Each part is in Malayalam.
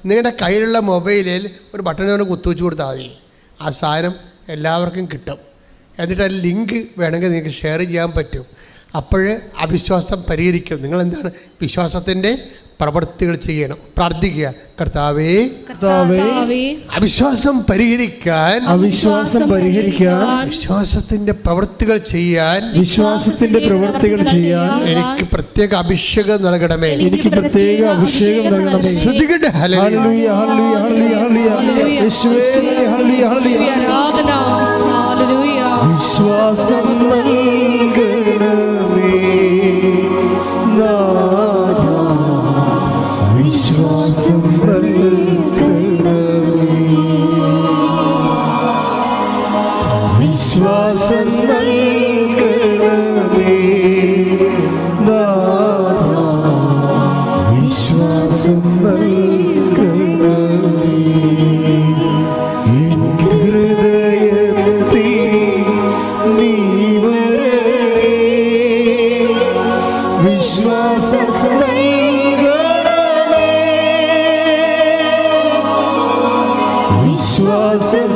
നിങ്ങളുടെ കയ്യിലുള്ള മൊബൈലിൽ ഒരു ബട്ടൺ കൊണ്ട് കുത്തുവെച്ച് കൊടുത്താൽ മതി, ആ സാധനം എല്ലാവർക്കും കിട്ടും. എന്നിട്ട് ആ ലിങ്ക് വേണമെങ്കിൽ നിങ്ങൾക്ക് ഷെയർ ചെയ്യാൻ പറ്റും. അപ്പോൾ അവിശ്വാസം പരിഹരിക്കും. നിങ്ങളെന്താണ് വിശ്വാസത്തിൻ്റെ പ്രവൃത്തികൾ ചെയ്യണം. പ്രാർത്ഥിക്കുക, കർത്താവേ അവിശ്വാസം പരിഹരിക്കാൻ വിശ്വാസത്തിന്റെ പ്രവൃത്തികൾ ചെയ്യാൻ എനിക്ക് പ്രത്യേക അഭിഷേകം നൽകണമേ. ശ്രദ്ധിക്കട്ടെ. വിശ്വാസം വിശ്വാസം വിശ്വാസം വിശ്വാസം ഹൃദയത്തിൽ നീ വരണേ. വിശ്വാസം വിശ്വാസം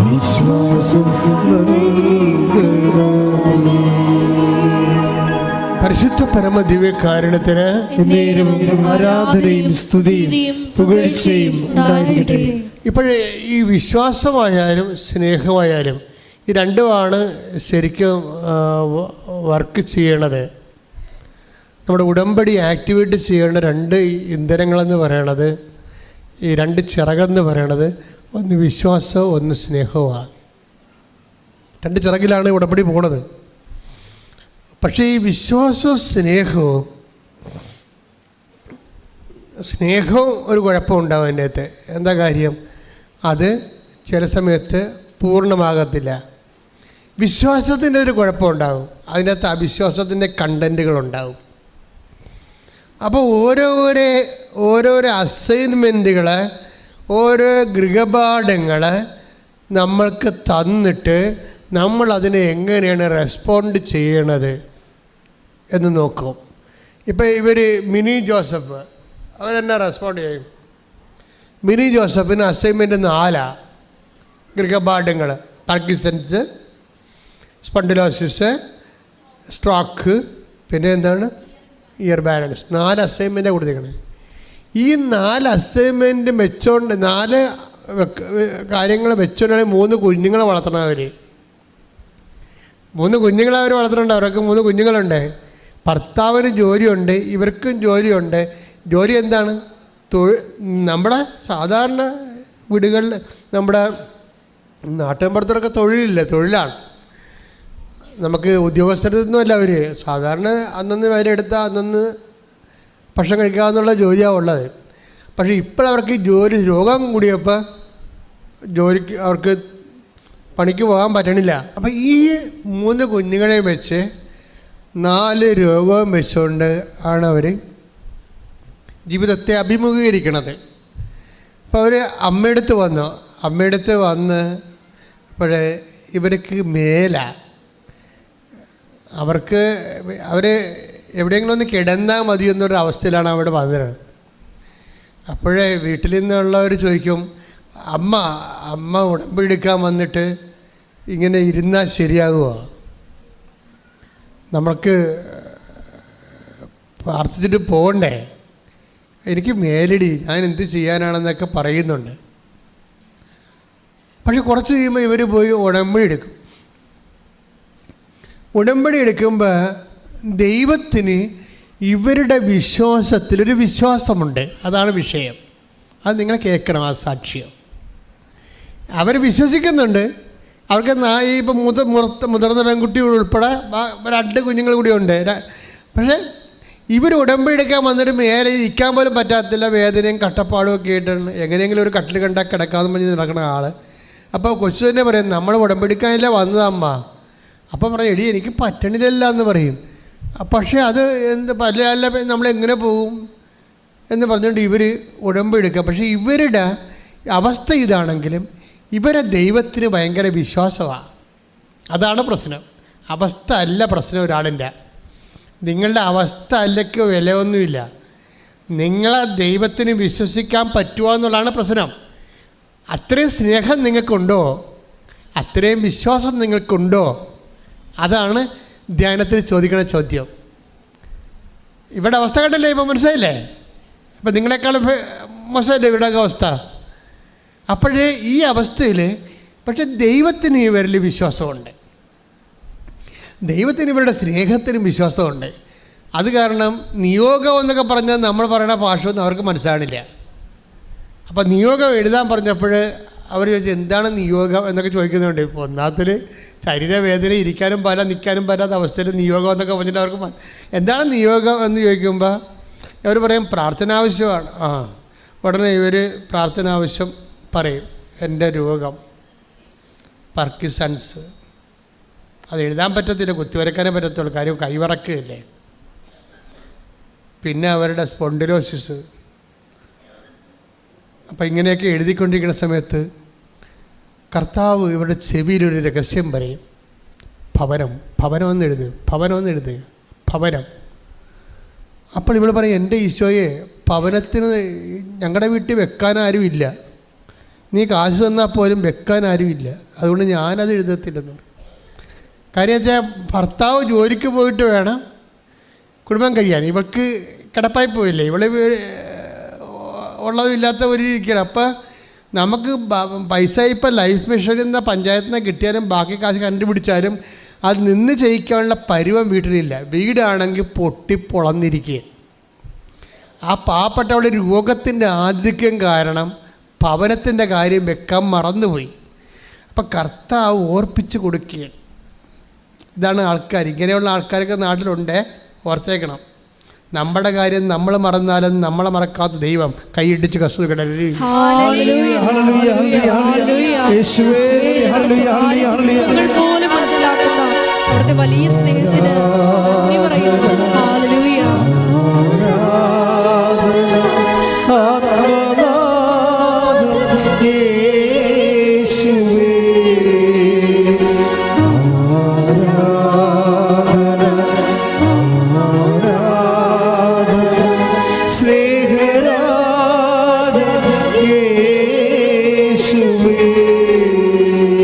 വിശ്വാസം പരിശുദ്ധ പരമ ദിവ്യകാരുണ്യത്തിന് ആരാധനയും സ്തുതിയും പുകഴ്ചയും ഉണ്ടായിരിക്കട്ടെ. ഇപ്പോഴേ ഈ വിശ്വാസമായാലും സ്നേഹമായാലും ഈ രണ്ടുമാണ് ശരിക്കും വർക്ക് ചെയ്യണത്. നമ്മുടെ ഉടമ്പടി ആക്ടിവേറ്റ് ചെയ്യേണ്ട രണ്ട് ഇന്ധനങ്ങളെന്ന് പറയണത്, ഈ രണ്ട് ചിറകെന്ന് പറയണത്, ഒന്ന് വിശ്വാസവും ഒന്ന് സ്നേഹവുമാണ്. രണ്ട് ചിറകിലാണ് ഉടമ്പടി പോണത്. പക്ഷേ ഈ വിശ്വാസവും സ്നേഹവും ഒരു കുഴപ്പമുണ്ടാവും അതിൻ്റെ അകത്ത്. എന്താ കാര്യം? അത് ചില സമയത്ത് പൂർണ്ണമാകത്തില്ല. വിശ്വാസത്തിൻ്റെ ഒരു കുഴപ്പമുണ്ടാകും, അതിനകത്ത് അവിശ്വാസത്തിൻ്റെ കണ്ടൻറ്റുകളുണ്ടാവും. അപ്പോൾ ഓരോരോ അസൈൻമെൻറ്റുകൾ, ഓരോ ഗൃഹപാഠങ്ങൾ നമ്മൾക്ക് തന്നിട്ട് നമ്മളതിനെ എങ്ങനെയാണ് റെസ്പോണ്ട് ചെയ്യണത് എന്ന് നോക്കും. ഇപ്പോൾ ഇവർ മിനി ജോസഫ് അവരെന്നാ റെസ്പോണ്ട് ചെയ്യും? മിനി ജോസഫിന് അസൈൻമെൻറ്റ് 4 ഗൃഹപാഠങ്ങൾ: പാർക്കിൻസൺസ്, സ്പോണ്ടിലോസിസ്, സ്ട്രോക്ക്, പിന്നെ എന്താണ് ഇയർ ബാലൻസ്. 4 അസൈൻമെൻറ്റാണ് കൊടുത്തിരിക്കണേ. ഈ 4 അസൈൻമെൻറ്റ് വെച്ചോണ്ട് 4 കാര്യങ്ങൾ വെച്ചോണ്ടാണ് 3 കുഞ്ഞുങ്ങളെ വളർത്തണം. 3 കുഞ്ഞുങ്ങളെ അവർ വളർത്തുന്നുണ്ട്. അവർക്ക് 3 കുഞ്ഞുങ്ങളുണ്ട്. ഭർത്താവിന് ജോലിയുണ്ട്, ഇവർക്കും ജോലിയുണ്ട്. ജോലി എന്താണ്? നമ്മുടെ സാധാരണ വീടുകളിൽ നമ്മുടെ നാട്ടിൻപുറത്തൊക്കെ തൊഴിലാണ്. നമുക്ക് ഉദ്യോഗസ്ഥരൊന്നുമല്ല അവർ. സാധാരണ അന്നന്ന് വിലയെടുത്താൽ അന്നന്ന് ഭക്ഷണം കഴിക്കാമെന്നുള്ള ജോലിയാണ് ഉള്ളത്. പക്ഷേ ഇപ്പോഴവർക്ക് ജോലി രോഗം കൂടിയപ്പോൾ ജോലിക്ക് അവർക്ക് പണിക്ക് പോകാൻ പറ്റണില്ല. അപ്പം ഈ 3 കുഞ്ഞുങ്ങളെ വെച്ച് 4 രോഗവും വെച്ചുകൊണ്ട് ആണ് അവർ ജീവിതത്തെ അഭിമുഖീകരിക്കണത്. അപ്പോൾ അവർ അമ്മയടുത്ത് വന്ന് അപ്പോഴേ ഇവർക്ക് അവർ എവിടെയെങ്കിലും ഒന്ന് കിടന്നാൽ മതി എന്നൊരു അവസ്ഥയിലാണ് അവിടെ വന്നത്. അപ്പോഴേ വീട്ടിൽ നിന്നുള്ളവർ ചോദിക്കും, അമ്മ ഉടമ്പെടുക്കാൻ വന്നിട്ട് ഇങ്ങനെ ഇരുന്നാൽ ശരിയാകുമോ? നമ്മൾക്ക് പ്രാർത്ഥിച്ചിട്ട് പോകണ്ടേ? എനിക്ക് മേലടി, ഞാൻ എന്ത് ചെയ്യാനാണെന്നൊക്കെ പറയുന്നുണ്ട്. പക്ഷെ കുറച്ച് കഴിയുമ്പോൾ ഇവർ പോയി ഉടമ്പടി എടുക്കുമ്പോൾ ദൈവത്തിന് ഇവരുടെ വിശ്വാസത്തിലൊരു വിശ്വാസമുണ്ട്. അതാണ് വിഷയം. അത് നിങ്ങൾ കേൾക്കണം. ആ സാക്ഷ്യം അവർ വിശ്വസിക്കുന്നുണ്ട്. അവർക്ക് ഇപ്പം മുതിർന്ന പെൺകുട്ടി ഉൾപ്പെടെ 2 കുഞ്ഞുങ്ങൾ കൂടി ഉണ്ട്. പക്ഷേ ഇവർ ഉടമ്പടി എടുക്കാൻ വന്നിട്ട് മേലെ ഇരിക്കാൻ പോലും പറ്റാത്തില്ല. വേദനയും കഷ്ടപ്പാടും ഒക്കെ ആയിട്ടാണ് എങ്ങനെയെങ്കിലും ഒരു കട്ടിൽ കണ്ടാൽ കിടക്കാമെന്ന് പറഞ്ഞ് നടക്കുന്ന ആൾ. അപ്പോൾ കൊച്ചു തന്നെ പറയും, നമ്മൾ ഉടമ്പടിക്കാനില്ല വന്നതമ്മ. അപ്പോൾ പറയും, എടി എനിക്ക് പറ്റണില്ല എന്ന് പറയും. പക്ഷേ അത് അല്ല നമ്മളെങ്ങനെ പോകും എന്ന് പറഞ്ഞുകൊണ്ട് ഇവർ ഉടമ്പടി എടുക്കുക. പക്ഷേ ഇവരുടെ അവസ്ഥ ഇതാണെങ്കിലും ഇവരെ ദൈവത്തിന് ഭയങ്കര വിശ്വാസമാണ്. അതാണ് പ്രശ്നം. അവസ്ഥ അല്ല പ്രശ്നം ഒരാളിൻ്റെ. നിങ്ങളുടെ അവസ്ഥ അല്ലയ്ക്കോ വിലയൊന്നുമില്ല. നിങ്ങളെ ദൈവത്തിന് വിശ്വസിക്കാൻ പറ്റുമോ എന്നുള്ളതാണ് പ്രശ്നം. അത്രയും സ്നേഹം നിങ്ങൾക്കുണ്ടോ, അത്രയും വിശ്വാസം നിങ്ങൾക്കുണ്ടോ? അതാണ് ധ്യാനത്തിൽ ചോദിക്കുന്ന ചോദ്യം. ഇവിടെ അവസ്ഥ കണ്ടല്ലേ, ഇപ്പോൾ മനസ്സിലായില്ലേ? അപ്പം നിങ്ങളെക്കാളും മോശമല്ലേ ഇവിടെയൊക്കെ അവസ്ഥ? അപ്പോഴേ ഈ അവസ്ഥയിൽ പക്ഷെ ദൈവത്തിന് ഇവരിൽ വിശ്വാസമുണ്ട്, ദൈവത്തിന് ഇവരുടെ സ്നേഹത്തിനും വിശ്വാസമുണ്ട്. അത് കാരണം നിയോഗം എന്നൊക്കെ പറഞ്ഞാൽ നമ്മൾ പറയുന്ന ഭാഷയൊന്നും അവർക്ക് മനസ്സിലാണില്ല. അപ്പം നിയോഗം എഴുതാൻ പറഞ്ഞപ്പോൾ അവർ ചോദിച്ചു എന്താണ് നിയോഗം എന്നൊക്കെ ചോദിക്കുന്നുണ്ട്. ഇപ്പോൾ ഒന്നാമത്തിൽ ശരീരവേദന, ഇരിക്കാനും പാടില്ല നിൽക്കാനും പറ്റാത്ത അവസ്ഥയിൽ നിയോഗം എന്നൊക്കെ പറഞ്ഞിട്ട് അവർക്ക് എന്താണ് നിയോഗം എന്ന് ചോദിക്കുമ്പോൾ അവർ പറയും പ്രാർത്ഥനാവശ്യമാണ്. ഉടനെ ഇവർ പ്രാർത്ഥനാവശ്യം പറയും. എൻ്റെ രോഗം പാർക്കിൻസൺസ്, അത് എഴുതാൻ പറ്റത്തില്ല, കുത്തിവരക്കാനേ പറ്റത്തുള്ളൂ, കാര്യം കൈവറക്കുകയില്ലേ. പിന്നെ അവരുടെ സ്പോണ്ടിലോസിസ്. അപ്പം ഇങ്ങനെയൊക്കെ എഴുതിക്കൊണ്ടിരിക്കുന്ന സമയത്ത് കർത്താവ് ഇവരുടെ ചെവിയിലൊരു രഹസ്യം പറയും. ഭവനം, ഭവനമെന്ന് എഴുതുക, ഭവനമെന്ന് എഴുതുക, ഭവനം. അപ്പോൾ ഇവൾ പറയും എൻ്റെ ഈശോയെ, ഭവനത്തിന് ഞങ്ങളുടെ വീട്ടിൽ വെക്കാൻ ആരുമില്ല, നീ കാശ് തന്നാൽ പോലും വെക്കാൻ ആരുമില്ല, അതുകൊണ്ട് ഞാനത് എഴുതത്തില്ലെന്ന്. കാര്യം വെച്ചാൽ ഭർത്താവ് ജോലിക്ക് പോയിട്ട് വേണം കുടുംബം കഴിയാൻ. ഇവൾക്ക് കിടപ്പായി പോയില്ലേ, ഇവൾ ഉള്ളതും ഇല്ലാത്ത ഒരു ഇരിക്കണം. അപ്പം നമുക്ക് പൈസ ഇപ്പം ലൈഫ് മിഷനിൽ നിന്ന് പഞ്ചായത്തിൽ നിന്ന് കിട്ടിയാലും ബാക്കി കാശ് കണ്ടുപിടിച്ചാലും അത് നിന്ന് ചെയ്യിക്കാനുള്ള പരുവം വീട്ടിലില്ല. വീടാണെങ്കിൽ പൊട്ടിപ്പൊളന്നിരിക്കുക. ആ പാവപ്പെട്ടവളുടെ രോഗത്തിൻ്റെ ആധിക്യം കാരണം ഭവനത്തിൻ്റെ കാര്യം വെക്കാൻ മറന്നുപോയി. അപ്പം കർത്താവ് ഓർപ്പിച്ച് കൊടുക്കുകയാണ്. ഇതാണ് ആൾക്കാർ, ഇങ്ങനെയുള്ള ആൾക്കാരൊക്കെ നാട്ടിലുണ്ട്, ഓർത്തേക്കണം. നമ്മുടെ കാര്യം നമ്മൾ മറന്നാലും നമ്മളെ മറക്കാത്ത ദൈവം കൈയിടിച്ച് കസു കിടലി. വലിയ സ്നേഹത്തിന് നന്ദി പറയുന്നു. ഹല്ലേലൂയ.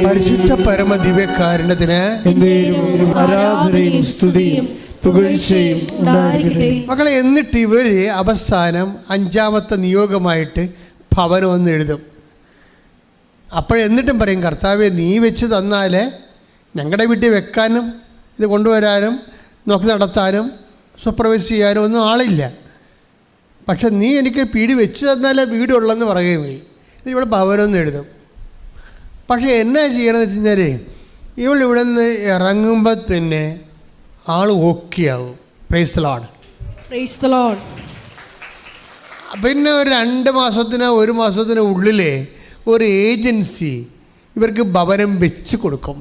പരിശുദ്ധ പരമദിവ്യകാരുണ്യത്തിന് ആരാധനയും സ്തുതിയും പുകഴ്ചയും ഉണ്ടായിരിക്കട്ടെ. മക്കളെ, എന്നിട്ട് ഇവർ അവസാനം 5ാമത്തെ നിയോഗമായിട്ട് ഭവനമെന്ന് എഴുതും. അപ്പോഴെന്നിട്ടും പറയും കർത്താവെ, നീ വെച്ച് തന്നാൽ ഞങ്ങളുടെ വീട്ടിൽ വെക്കാനും ഇത് കൊണ്ടുവരാനും നോക്കി നടത്താനും സൂപ്പർവൈസ് ചെയ്യാനും ഒന്നും ആളില്ല, പക്ഷെ നീ എനിക്ക് വീട് വെച്ച് തന്നാലേ വീടുള്ളെന്ന് പറയുകയും ചെയ്യും. ഇവിടെ ഭവനമെന്ന് എഴുതും. പക്ഷേ എന്നാ ചെയ്യണമെന്ന് വെച്ച് കഴിഞ്ഞാൽ ഇവിടെ നിന്ന് ഇറങ്ങുമ്പോൾ തന്നെ ആൾ ഓക്കെയാവും. Praise the Lord. Praise the Lord. പിന്നെ ഒരു 2 മാസത്തിന് 1 മാസത്തിന് ഉള്ളിലേ ഒരു ഏജൻസി ഇവർക്ക് ഭവനം വെച്ച് കൊടുക്കും.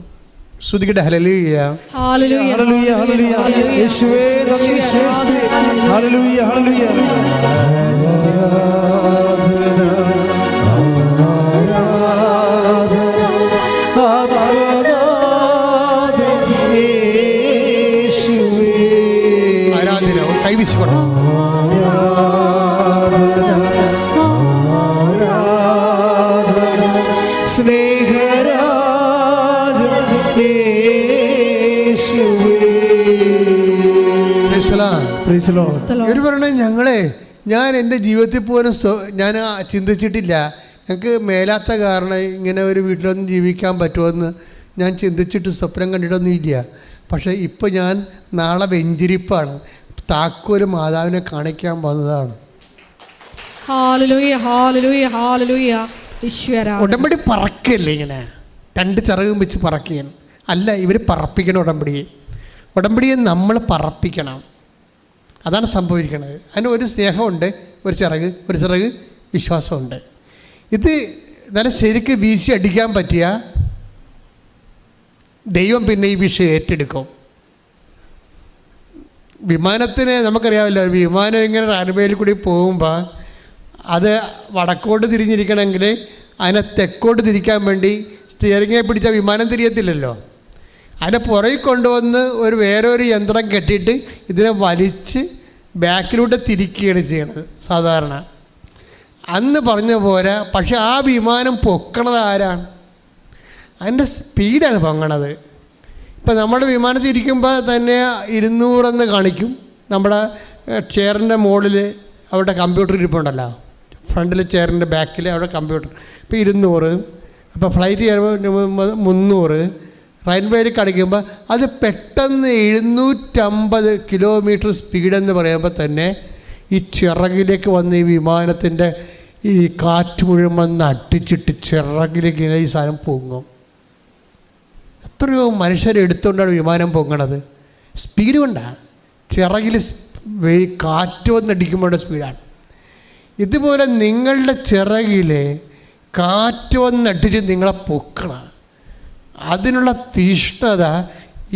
ശ്രുതിക്കട്ടെ ഹല്ലേലൂയ. ഹല്ലേലൂയ. ഹല്ലേലൂയ. ഹല്ലേലൂയ. യേശുവേ നന്ദി, യേശുവേ ഹല്ലേലൂയ. ഹല്ലേലൂയ. ആരാധന കൈവീശിക്കണം. ഇവർ പറയണേ ഞാൻ എൻ്റെ ജീവിതത്തിൽ പോലും ഞാൻ ചിന്തിച്ചിട്ടില്ല, ഞങ്ങൾക്ക് മേലാത്ത കാരണം ഇങ്ങനെ ഒരു വീട്ടിലൊന്നും ജീവിക്കാൻ പറ്റുമെന്ന് ഞാൻ ചിന്തിച്ചിട്ട് സ്വപ്നം കണ്ടിട്ടൊന്നും ഇല്ല. പക്ഷേ ഇപ്പോൾ ഞാൻ നാളെ വെഞ്ചിരിപ്പാണ്, താക്കോല് മാതാവിനെ കാണിക്കാൻ വന്നതാണ്. ഹല്ലേലൂയ. ഹല്ലേലൂയ. ഹല്ലേലൂയ. ഈശ്വര. ഉടമ്പടി പറക്കല്ലേ, ഇങ്ങനെ 2 ചിറകും വെച്ച് പറക്കുകയാണ്. അല്ല, ഇവർ പറപ്പിക്കണം ഉടമ്പടിയെ നമ്മൾ പറപ്പിക്കണം. അതാണ് സംഭവിക്കുന്നത്. അതിന് ഒരു സ്നേഹമുണ്ട്, ഒരു ചിറക് വിശ്വാസമുണ്ട്. ഇത് നല്ല ശരിക്ക് വീശി അടിക്കാൻ പറ്റിയ ദൈവം പിന്നെ ഈ വിഷയം ഏറ്റെടുക്കും. വിമാനത്തിന് നമുക്കറിയാമല്ലോ, വിമാനം ഇങ്ങനെ റൺവേയിൽ കൂടി പോകുമ്പോൾ അത് വടക്കോട്ട് തിരിഞ്ഞിരിക്കണമെങ്കിൽ അതിനെ തെക്കോട്ട് തിരിക്കാൻ വേണ്ടി സ്റ്റിയറിങ്ങെ പിടിച്ച വിമാനം തിരിയത്തില്ലല്ലോ. അതിൻ്റെ പുറകിൽ കൊണ്ടുവന്ന് വേറൊരു യന്ത്രം കെട്ടിയിട്ട് ഇതിനെ വലിച്ച് ബാക്കിലൂടെ തിരിക്കുകയാണ് ചെയ്യണത് സാധാരണ. അന്ന് പറഞ്ഞ പോരാ, പക്ഷെ ആ വിമാനം പൊക്കണത് ആരാണ്? അതിൻ്റെ സ്പീഡാണ് പൊങ്ങണത്. ഇപ്പം നമ്മുടെ വിമാനത്തിൽ ഇരിക്കുമ്പോൾ തന്നെ 200 കാണിക്കും. നമ്മുടെ ചെയറിൻ്റെ മുകളിൽ അവിടെ കമ്പ്യൂട്ടർ ഇരിപ്പുണ്ടല്ലോ, ഫ്രണ്ടിൽ ചെയറിൻ്റെ ബാക്കിൽ അവിടെ കമ്പ്യൂട്ടർ. ഇപ്പോൾ 200, അപ്പോൾ ഫ്ലൈറ്റ് ചെയ്യുമ്പോൾ 300, റൺവേയിൽ കാണിക്കുമ്പോൾ അത് പെട്ടെന്ന് 750 കിലോമീറ്റർ സ്പീഡെന്ന് പറയുമ്പോൾ തന്നെ ഈ ചിറകിലേക്ക് വന്ന് ഈ വിമാനത്തിൻ്റെ ഈ കാറ്റ് മുഴുവൻ അടിച്ചിട്ട് ചിറകിലേക്ക് ഈ സാധനം പൊങ്ങും. എത്രയോ മനുഷ്യരെ എടുത്തുകൊണ്ടാണ് വിമാനം പൊങ്ങണത്. സ്പീഡ് കൊണ്ടാണ്, ചിറകിൽ കാറ്റ് വന്നടിക്കുമ്പോഴുള്ള സ്പീഡാണ്. ഇതുപോലെ നിങ്ങളുടെ ചിറകിൽ കാറ്റ് വന്നടിച്ച് നിങ്ങളെ പൊക്കണം. അതിനുള്ള തീഷ്ണത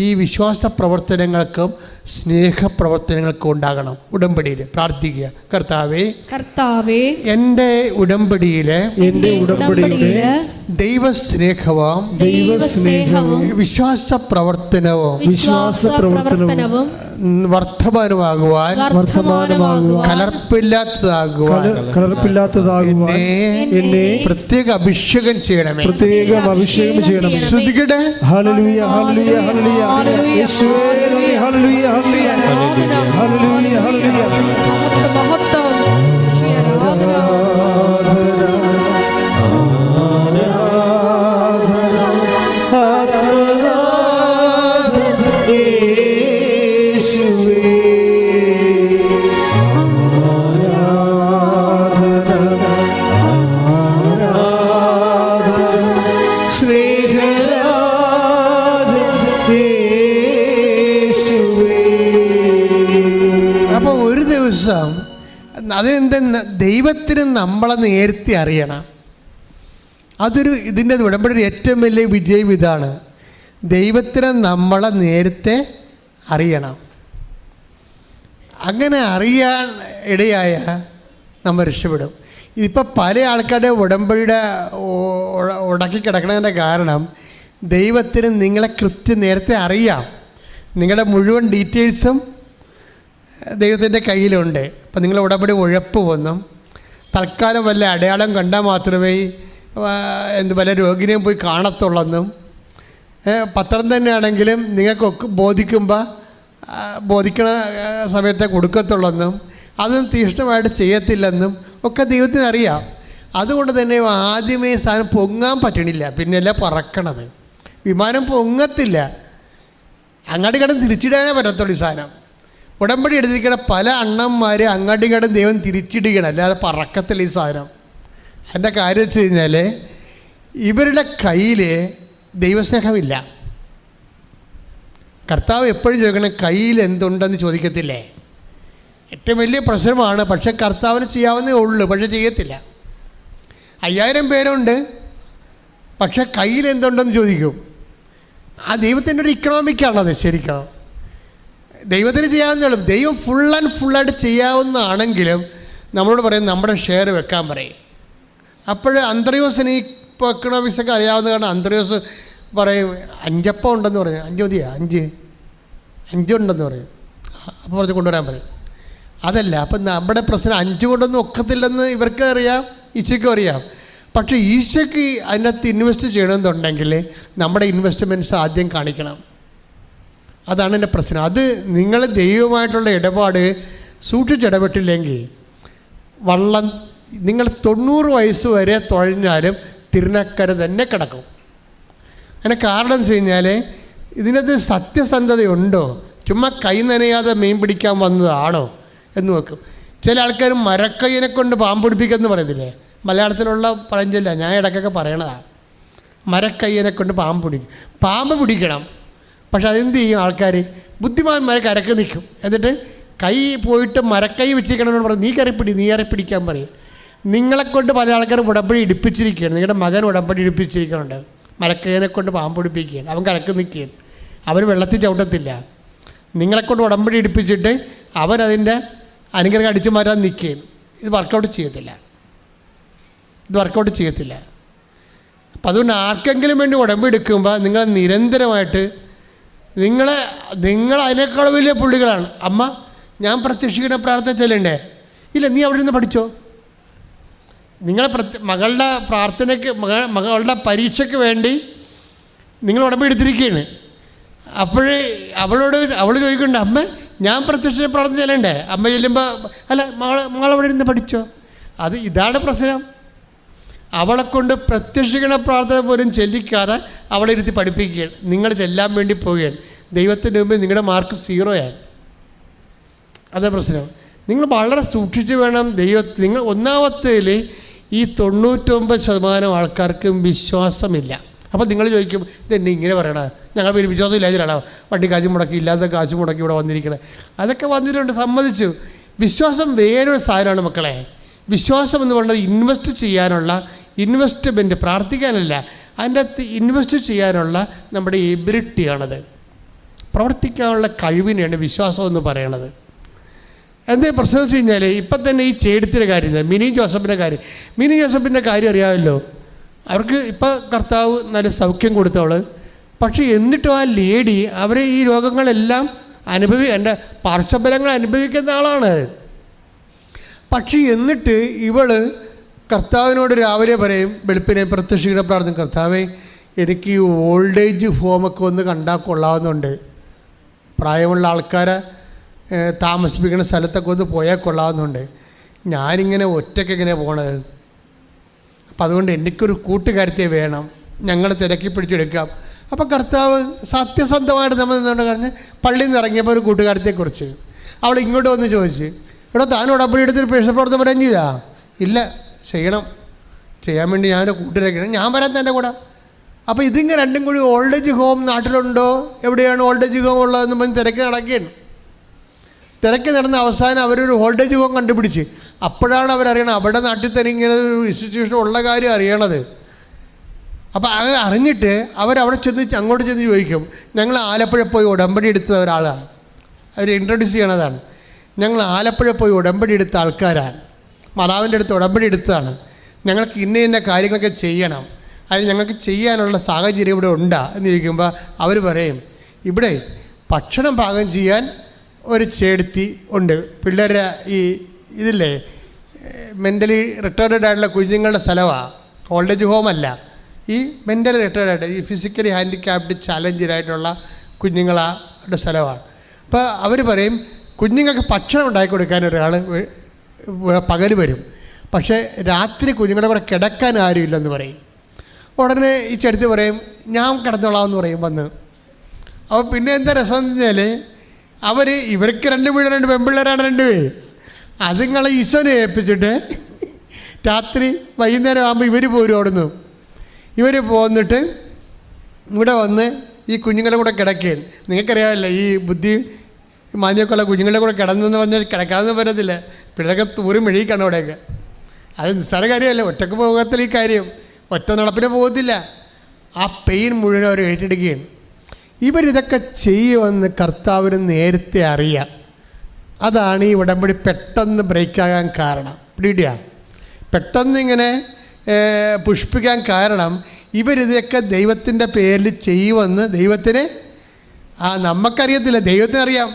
ഈ വിശ്വാസ പ്രവർത്തനങ്ങൾക്കും സ്നേഹപ്രവർത്തനങ്ങൾക്കും ഉണ്ടാകണം. ഉടമ്പടിയിൽ പ്രാർത്ഥിക്കുക, കർത്താവേ എൻ്റെ ഉടമ്പടിയിലെ ദൈവസ്നേഹവും വിശ്വാസ പ്രവർത്തനവും വർദ്ധമാനമാകുവാൻ കലർപ്പില്ലാത്തതാകുവാൻ എന്നെ പ്രത്യേക അഭിഷേകം ചെയ്യണമേ. ശ്രുതികടെ ഹല്ലേലൂയ ഹല്ലേലൂയ ഹല്ലേലൂയ യേശുവേ നന്ദി. ഹല്ലേലൂയ ഹല്ലേലൂയ ഹല്ലേലൂയ ഹല്ലേലൂയ മഹത്വം അതെന്തെന്ന് ദൈവത്തിന് നമ്മളെ നേരത്തെ അറിയണം. ഇതിൻ്റെ ഉടമ്പടി ഏറ്റവും വലിയ വിജയം ഇതാണ്. ദൈവത്തിന് നമ്മളെ നേരത്തെ അറിയണം. അങ്ങനെ അറിയാൻ ഇടയായ നമ്മൾ രക്ഷപ്പെടും. ഇതിപ്പോൾ പല ആൾക്കാരുടെ ഉടമ്പടിയുടെ ഉടക്കി കിടക്കുന്നതിൻ്റെ കാരണം ദൈവത്തിന് നിങ്ങളെ നേരത്തെ അറിയാം. നിങ്ങളുടെ മുഴുവൻ ഡീറ്റെയിൽസും ദൈവത്തിൻ്റെ കയ്യിലുണ്ട്. അപ്പം നിങ്ങൾ ഉടമ്പടി ഉഴപ്പ് വന്നും തൽക്കാലം വല്ല അടയാളം കണ്ടാൽ മാത്രമേ വല്ല രോഗിനെയും പോയി കാണത്തുള്ളെന്നും പത്രം തന്നെയാണെങ്കിലും നിങ്ങൾക്കൊക്കെ ബോധിക്കണ സമയത്തെ കൊടുക്കത്തുള്ളെന്നും അതൊന്നും തീഷ്ണമായിട്ട് ചെയ്യത്തില്ലെന്നും ഒക്കെ ദൈവത്തിന് അറിയാം. അതുകൊണ്ട് തന്നെ ആദ്യമേ സാധനം പൊങ്ങാൻ പറ്റണില്ല, പിന്നെയല്ല പറക്കണത്. വിമാനം പൊങ്ങത്തില്ല, അങ്ങാടി കടന്ന് തിരിച്ചിടാനേ പറ്റത്തുള്ളൂ. ഈ സാധനം ഉടമ്പടി എടുത്തിരിക്കുന്ന പല അണ്ണന്മാർ അങ്ങാടി കടന്ന് ദൈവം തിരിച്ചിടുകയാണ്, അല്ലാതെ പറക്കത്തില്ല ഈ സാധനം. അതിൻ്റെ കാര്യം വെച്ച് കഴിഞ്ഞാൽ ഇവരുടെ കയ്യിൽ ദൈവസ്നേഹമില്ല. കർത്താവ് എപ്പോഴും ചോദിക്കണം കയ്യിൽ എന്തുണ്ടെന്ന് ചോദിക്കത്തില്ലേ. ഏറ്റവും വലിയ പ്രശ്നമാണ്. പക്ഷേ കർത്താവിന് ചെയ്യാവുന്നേ ഉള്ളൂ, പക്ഷെ ചെയ്യത്തില്ല. 5000 പേരുണ്ട്, പക്ഷെ കയ്യിൽ എന്തുണ്ടെന്ന് ചോദിക്കും. ആ ദൈവത്തിൻ്റെ ഒരു ഇക്കണോമിക്കാണത്. ശരിക്കും ദൈവത്തിന് ചെയ്യാവുന്നേ. ദൈവം ഫുള്ളായിട്ട് ചെയ്യാവുന്നതാണെങ്കിലും നമ്മളോട് പറയും നമ്മുടെ ഷെയർ വെക്കാൻ പറയും. അപ്പോൾ അന്ത്രയോസിന് ഈ എക്കണോമിക്സൊക്കെ അറിയാവുന്ന കാരണം അന്ത്രയോസ് പറയും 5 അപ്പം ഉണ്ടെന്ന് പറയും. 5 മതിയാ, 5 ഉണ്ടെന്ന് പറയും. അപ്പോൾ പറഞ്ഞ് കൊണ്ടുവരാൻ പറയും. അതല്ല, അപ്പം നമ്മുടെ പ്രശ്നം 5 കൊണ്ടൊന്നും ഒക്കത്തില്ലെന്ന് ഇവർക്ക് അറിയാം, ഈശോയ്ക്കും അറിയാം. പക്ഷേ ഈശോയ്ക്ക് അതിനകത്ത് ഇൻവെസ്റ്റ് ചെയ്യണമെന്നുണ്ടെങ്കിൽ നമ്മുടെ ഇൻവെസ്റ്റ്മെൻറ്റ്സ് ആദ്യം കാണിക്കണം. അതാണ് എൻ്റെ പ്രശ്നം. അത് നിങ്ങൾ ദൈവമായിട്ടുള്ള ഇടപാട് സൂക്ഷിച്ചിടപെട്ടില്ലെങ്കിൽ വള്ളം നിങ്ങൾ 90 വയസ്സ് വരെ തുഴഞ്ഞാലും തിരുനക്കര തന്നെ കിടക്കും. അതിന് കാരണം എന്ന് വെച്ച് കഴിഞ്ഞാൽ ഇതിനകത്ത് സത്യസന്ധതയുണ്ടോ, ചുമ്മാ കൈ നനയാതെ മീൻ പിടിക്കാൻ വന്നതാണോ എന്ന് നോക്കും. ചില ആൾക്കാർ മരക്കയ്യനെ കൊണ്ട് പാമ്പ് പിടിപ്പിക്കുമെന്ന് പറയത്തില്ലേ, മലയാളത്തിലുള്ള പഴഞ്ചൊല്ല, ഞാൻ ഇടയ്ക്കൊക്കെ പറയണതാണ്. മരക്കയ്യനെ കൊണ്ട് പാമ്പ് പിടിക്കണം. പക്ഷെ അതെന്ത് ചെയ്യും ആൾക്കാർ? ബുദ്ധിമാന്മാരെ കരക്ക് നിൽക്കും. എന്നിട്ട് കൈ പോയിട്ട് മരക്കൈ വെച്ചിരിക്കണമെന്ന് പറയും, നീ കരപ്പിടിക്കാൻ പറയും. നിങ്ങളെക്കൊണ്ട് പല ആൾക്കാർ ഉടമ്പടി ഇടിപ്പിച്ചിരിക്കുകയാണ്. നിങ്ങളുടെ മകൻ ഉടമ്പടി ഇടിപ്പിച്ചിരിക്കുന്നുണ്ട്, മരക്കൈനെ കൊണ്ട് പാമ്പ് പിടിപ്പിക്കുകയാണ്. അവൻ കരക്ക് നിൽക്കുകയാണ്, അവൻ വെള്ളത്തിൽ ചവിട്ടത്തില്ല. നിങ്ങളെക്കൊണ്ട് ഉടമ്പടി ഇടിപ്പിച്ചിട്ട് അവൻ അതിൻ്റെ അനുഗ്രഹം അടിച്ചു മാറ്റാൻ നിൽക്കുകയാണ്. ഇത് വർക്കൗട്ട് ചെയ്യത്തില്ല. അപ്പം അതുകൊണ്ട് ആർക്കെങ്കിലും വേണ്ടി ഉടമ്പടി എടുക്കുമ്പോൾ നിങ്ങൾ നിരന്തരമായിട്ട് നിങ്ങൾ അതിനേക്കാൾ വലിയ പുള്ളികളാണ്. അമ്മ, ഞാൻ പ്രത്യക്ഷിക്കുന്ന പ്രാർത്ഥന ചെല്ലണ്ടേ? ഇല്ല, നീ അവിടെ നിന്ന് പഠിച്ചോ. നിങ്ങളെ മകളുടെ പ്രാർത്ഥനയ്ക്ക്, മകളുടെ പരീക്ഷയ്ക്ക് വേണ്ടി നിങ്ങൾ ഉടമ്പടി എടുത്തിരിക്കുകയാണ്. അപ്പോഴേ അവൾ ചോദിക്കണ്ട, അമ്മ ഞാൻ പ്രത്യക്ഷ പ്രാർത്ഥന ചെല്ലണ്ടേ? അമ്മ ചെല്ലുമ്പോൾ, അല്ല മകളവിടെ ഇരുന്ന് പഠിച്ചോ. ഇതാണ് പ്രശ്നം. അവളെ കൊണ്ട് പ്രത്യക്ഷിക്കണ പ്രാർത്ഥന പോലും ചെല്ലിക്കാതെ അവളെ ഇരുത്തി പഠിപ്പിക്കുകയാണ്. നിങ്ങൾ ചെല്ലാൻ വേണ്ടി പോവുകയാണ്. ദൈവത്തിൻ്റെ മുമ്പിൽ നിങ്ങളുടെ മാർക്ക് 0 അതേ പ്രശ്നം. നിങ്ങൾ വളരെ സൂക്ഷിച്ച് വേണം നിങ്ങൾ ഒന്നാമത്തേൽ ഈ 99% ആൾക്കാർക്കും വിശ്വാസമില്ല. അപ്പോൾ നിങ്ങൾ ചോദിക്കും, ഇതെന്നെ ഇങ്ങനെ പറയണ, ഞങ്ങൾ പേര് വിശ്വാസം ഇല്ലാതിരാണോ വണ്ടി കാശ് മുടക്കി, ഇല്ലാത്ത കാശ് മുടക്കി ഇവിടെ വന്നിരിക്കണേ? അതൊക്കെ വന്നിട്ടുണ്ട്, സമ്മതിച്ചു. വിശ്വാസം വേറൊരു സാധനമാണ് മക്കളെ. വിശ്വാസം എന്ന് പറയുന്നത് ഇൻവെസ്റ്റ് ചെയ്യാനുള്ള ഇൻവെസ്റ്റ്മെൻറ്റ്, പ്രാർത്ഥിക്കാനല്ല, അതിൻ്റെ അകത്ത് ഇൻവെസ്റ്റ് ചെയ്യാനുള്ള നമ്മുടെ എബിലിറ്റിയാണത്. പ്രവർത്തിക്കാനുള്ള കഴിവിനെയാണ് വിശ്വാസം എന്ന് പറയണത്. എന്താ പ്രശ്നം എന്ന് വെച്ച് കഴിഞ്ഞാൽ, ഇപ്പം തന്നെ ഈ ചേടത്തിൻ്റെ കാര്യം, മിനി ജോസഫിൻ്റെ കാര്യം അറിയാമല്ലോ. അവർക്ക് ഇപ്പം കർത്താവ് നല്ല സൗഖ്യം കൊടുത്തവൾ. പക്ഷേ എന്നിട്ടും ആ ലേഡി അവരെ ഈ രോഗങ്ങളെല്ലാം എൻ്റെ പാർശ്വഫലങ്ങൾ അനുഭവിക്കുന്ന ആളാണ്. പക്ഷേ എന്നിട്ട് ഇവൾ കർത്താവിനോട് രാവിലെ പറയും, വെളുപ്പിനെ പ്രത്യക്ഷിക്കുന്ന പ്രാർത്ഥന, കർത്താവേ എനിക്ക് ഈ ഓൾഡ് ഏജ് ഹോമൊക്കെ ഒന്ന് കണ്ടാൽ കൊള്ളാവുന്നുണ്ട്, പ്രായമുള്ള ആൾക്കാരെ താമസിപ്പിക്കുന്ന സ്ഥലത്തൊക്കെ ഒന്ന് പോയാൽ കൊള്ളാവുന്നുണ്ട്, ഞാനിങ്ങനെ ഒറ്റയ്ക്ക് എങ്ങനെ പോണത്? അപ്പം അതുകൊണ്ട് എനിക്കൊരു കൂട്ടുകാരത്തെ വേണം, ഞങ്ങൾ തിരക്കി പിടിച്ചെടുക്കാം. അപ്പോൾ കർത്താവ് സത്യസന്ധമായിട്ട് നമ്മൾ നിന്നുകൊണ്ട് പറഞ്ഞ് പള്ളിയിൽ നിന്ന് ഇറങ്ങിയപ്പോൾ ഒരു കൂട്ടുകാരത്തെക്കുറിച്ച് അവൾ ഇങ്ങോട്ട് വന്ന് ചോദിച്ച്, ഇവിടെ താൻ ഉടമ്പടി എടുത്തൊരു പ്രേക്ഷപ്രവർത്തനം പറയാൻ ചെയ്താ? ഇല്ല, ചെയ്യാൻ വേണ്ടി ഞാനൊരു കൂട്ടുകാരൊക്കെയാണ്, ഞാൻ വരാൻ തന്നെ കൂടെ. അപ്പോൾ ഇതിങ്ങനെ രണ്ടും കൂടി ഓൾഡ് ഏജ് ഹോം നാട്ടിലുണ്ടോ, എവിടെയാണ് ഓൾഡ് ഏജ് ഹോം ഉള്ളതെന്ന് പറഞ്ഞ് തിരക്ക് നടക്കുകയാണ്. തിരക്ക് നടന്ന അവസാനം അവരൊരു ഓൾഡ് ഏജ് ഹോം കണ്ടുപിടിച്ച്. അപ്പോഴാണ് അവരറിയണത് അവിടെ നാട്ടിൽ തന്നെ ഇങ്ങനെ ഒരു ഇൻസ്റ്റിറ്റ്യൂഷൻ ഉള്ള കാര്യം അറിയണത്. അപ്പോൾ അങ്ങനെ അറിഞ്ഞിട്ട് അവരവിടെ അങ്ങോട്ട് ചെന്ന് ചോദിക്കും, ഞങ്ങൾ ആലപ്പുഴ പോയി ഉടമ്പടി എടുത്ത ഒരാളാണ്, അവർ ഇൻട്രൊഡ്യൂസ് ചെയ്യണതാണ്. ഞങ്ങൾ ആലപ്പുഴ പോയി ഉടമ്പടി എടുത്ത ആൾക്കാരാണ്, മാതാവിൻ്റെ അടുത്ത് ഉടമ്പടി എടുത്തതാണ്, ഞങ്ങൾക്ക് ഇന്ന കാര്യങ്ങളൊക്കെ ചെയ്യണം, അത് ഞങ്ങൾക്ക് ചെയ്യാനുള്ള സാഹചര്യം ഇവിടെ ഉണ്ടാ എന്ന് ചോദിക്കുമ്പോൾ അവർ പറയും, ഇവിടെ ഭക്ഷണം പാകം ചെയ്യാൻ ഒരു ചേടത്തി ഉണ്ട്, പിള്ളേരുടെ ഇതില്ലേ മെൻ്റലി റിട്ടയർഡ് ആയിട്ടുള്ള കുഞ്ഞുങ്ങളുടെ സ്ഥലമാണ്, ഓൾഡ് ഏജ് ഹോമല്ല, ഈ മെൻ്റലി റിട്ടയർഡ് ഈ ഫിസിക്കലി ഹാൻഡിക്യാപ്ഡ് ചാലഞ്ചറായിട്ടുള്ള കുഞ്ഞുങ്ങളുടെ സ്ഥലമാണ്. അപ്പോൾ അവർ പറയും, കുഞ്ഞുങ്ങൾക്ക് ഭക്ഷണം ഉണ്ടാക്കി കൊടുക്കാൻ ഒരാൾ പകൽ വരും, പക്ഷേ രാത്രി കുഞ്ഞുങ്ങളുടെ കൂടെ കിടക്കാൻ ആരുമില്ലെന്ന് പറയും. ഉടനെ ഈ ചെടുത്ത് പറയും, ഞാൻ കിടന്നോളാമെന്ന് പറയും വന്ന്. അപ്പോൾ പിന്നെ എന്താ രസം എന്ന് വെച്ചാൽ, ഇവർക്ക് 2 പെൺപിള്ളേരാണ് 2 പേര്, അതുങ്ങളെ ഈശോനെ ഏൽപ്പിച്ചിട്ട് രാത്രി വൈകുന്നേരം ആകുമ്പോൾ ഇവർ പോരും അവിടുന്ന്. ഇവർ പോന്നിട്ട് ഇവിടെ വന്ന് ഈ കുഞ്ഞുങ്ങളുടെ കൂടെ കിടക്കുകയാണ്. നിങ്ങൾക്കറിയാമല്ലോ, ഈ ബുദ്ധി മാന്യമൊക്കെയുള്ള കുഞ്ഞുങ്ങളുടെ കൂടെ കിടന്നെന്ന് പറഞ്ഞാൽ കിടക്കാമെന്ന് പറ്റത്തില്ല, പിള്ളേരൊക്കെ തൂറി മെഴുകിക്കാണ് അവിടെയൊക്കെ. അത് നിസ്സാര കാര്യമല്ല, ഒറ്റക്ക് പോകത്തില്ല ഈ കാര്യം, ഒറ്റ നടപ്പിനെ പോകത്തില്ല. ആ പെയിൻ മുഴുവൻ അവർ ഏറ്റെടുക്കുകയാണ്. ഇവരിതൊക്കെ ചെയ്യുമെന്ന് കർത്താവിന് നേരത്തെ അറിയാം. അതാണ് ഈ ഉടമ്പടി പെട്ടെന്ന് ബ്രേക്കാകാൻ കാരണം. പിടിയിടുക, പെട്ടെന്ന് ഇങ്ങനെ പുഷ്പിക്കാൻ കാരണം ഇവരിതൊക്കെ ദൈവത്തിൻ്റെ പേരിൽ ചെയ്യുമെന്ന് ദൈവത്തിന് നമുക്കറിയത്തില്ല, ദൈവത്തിനറിയാം.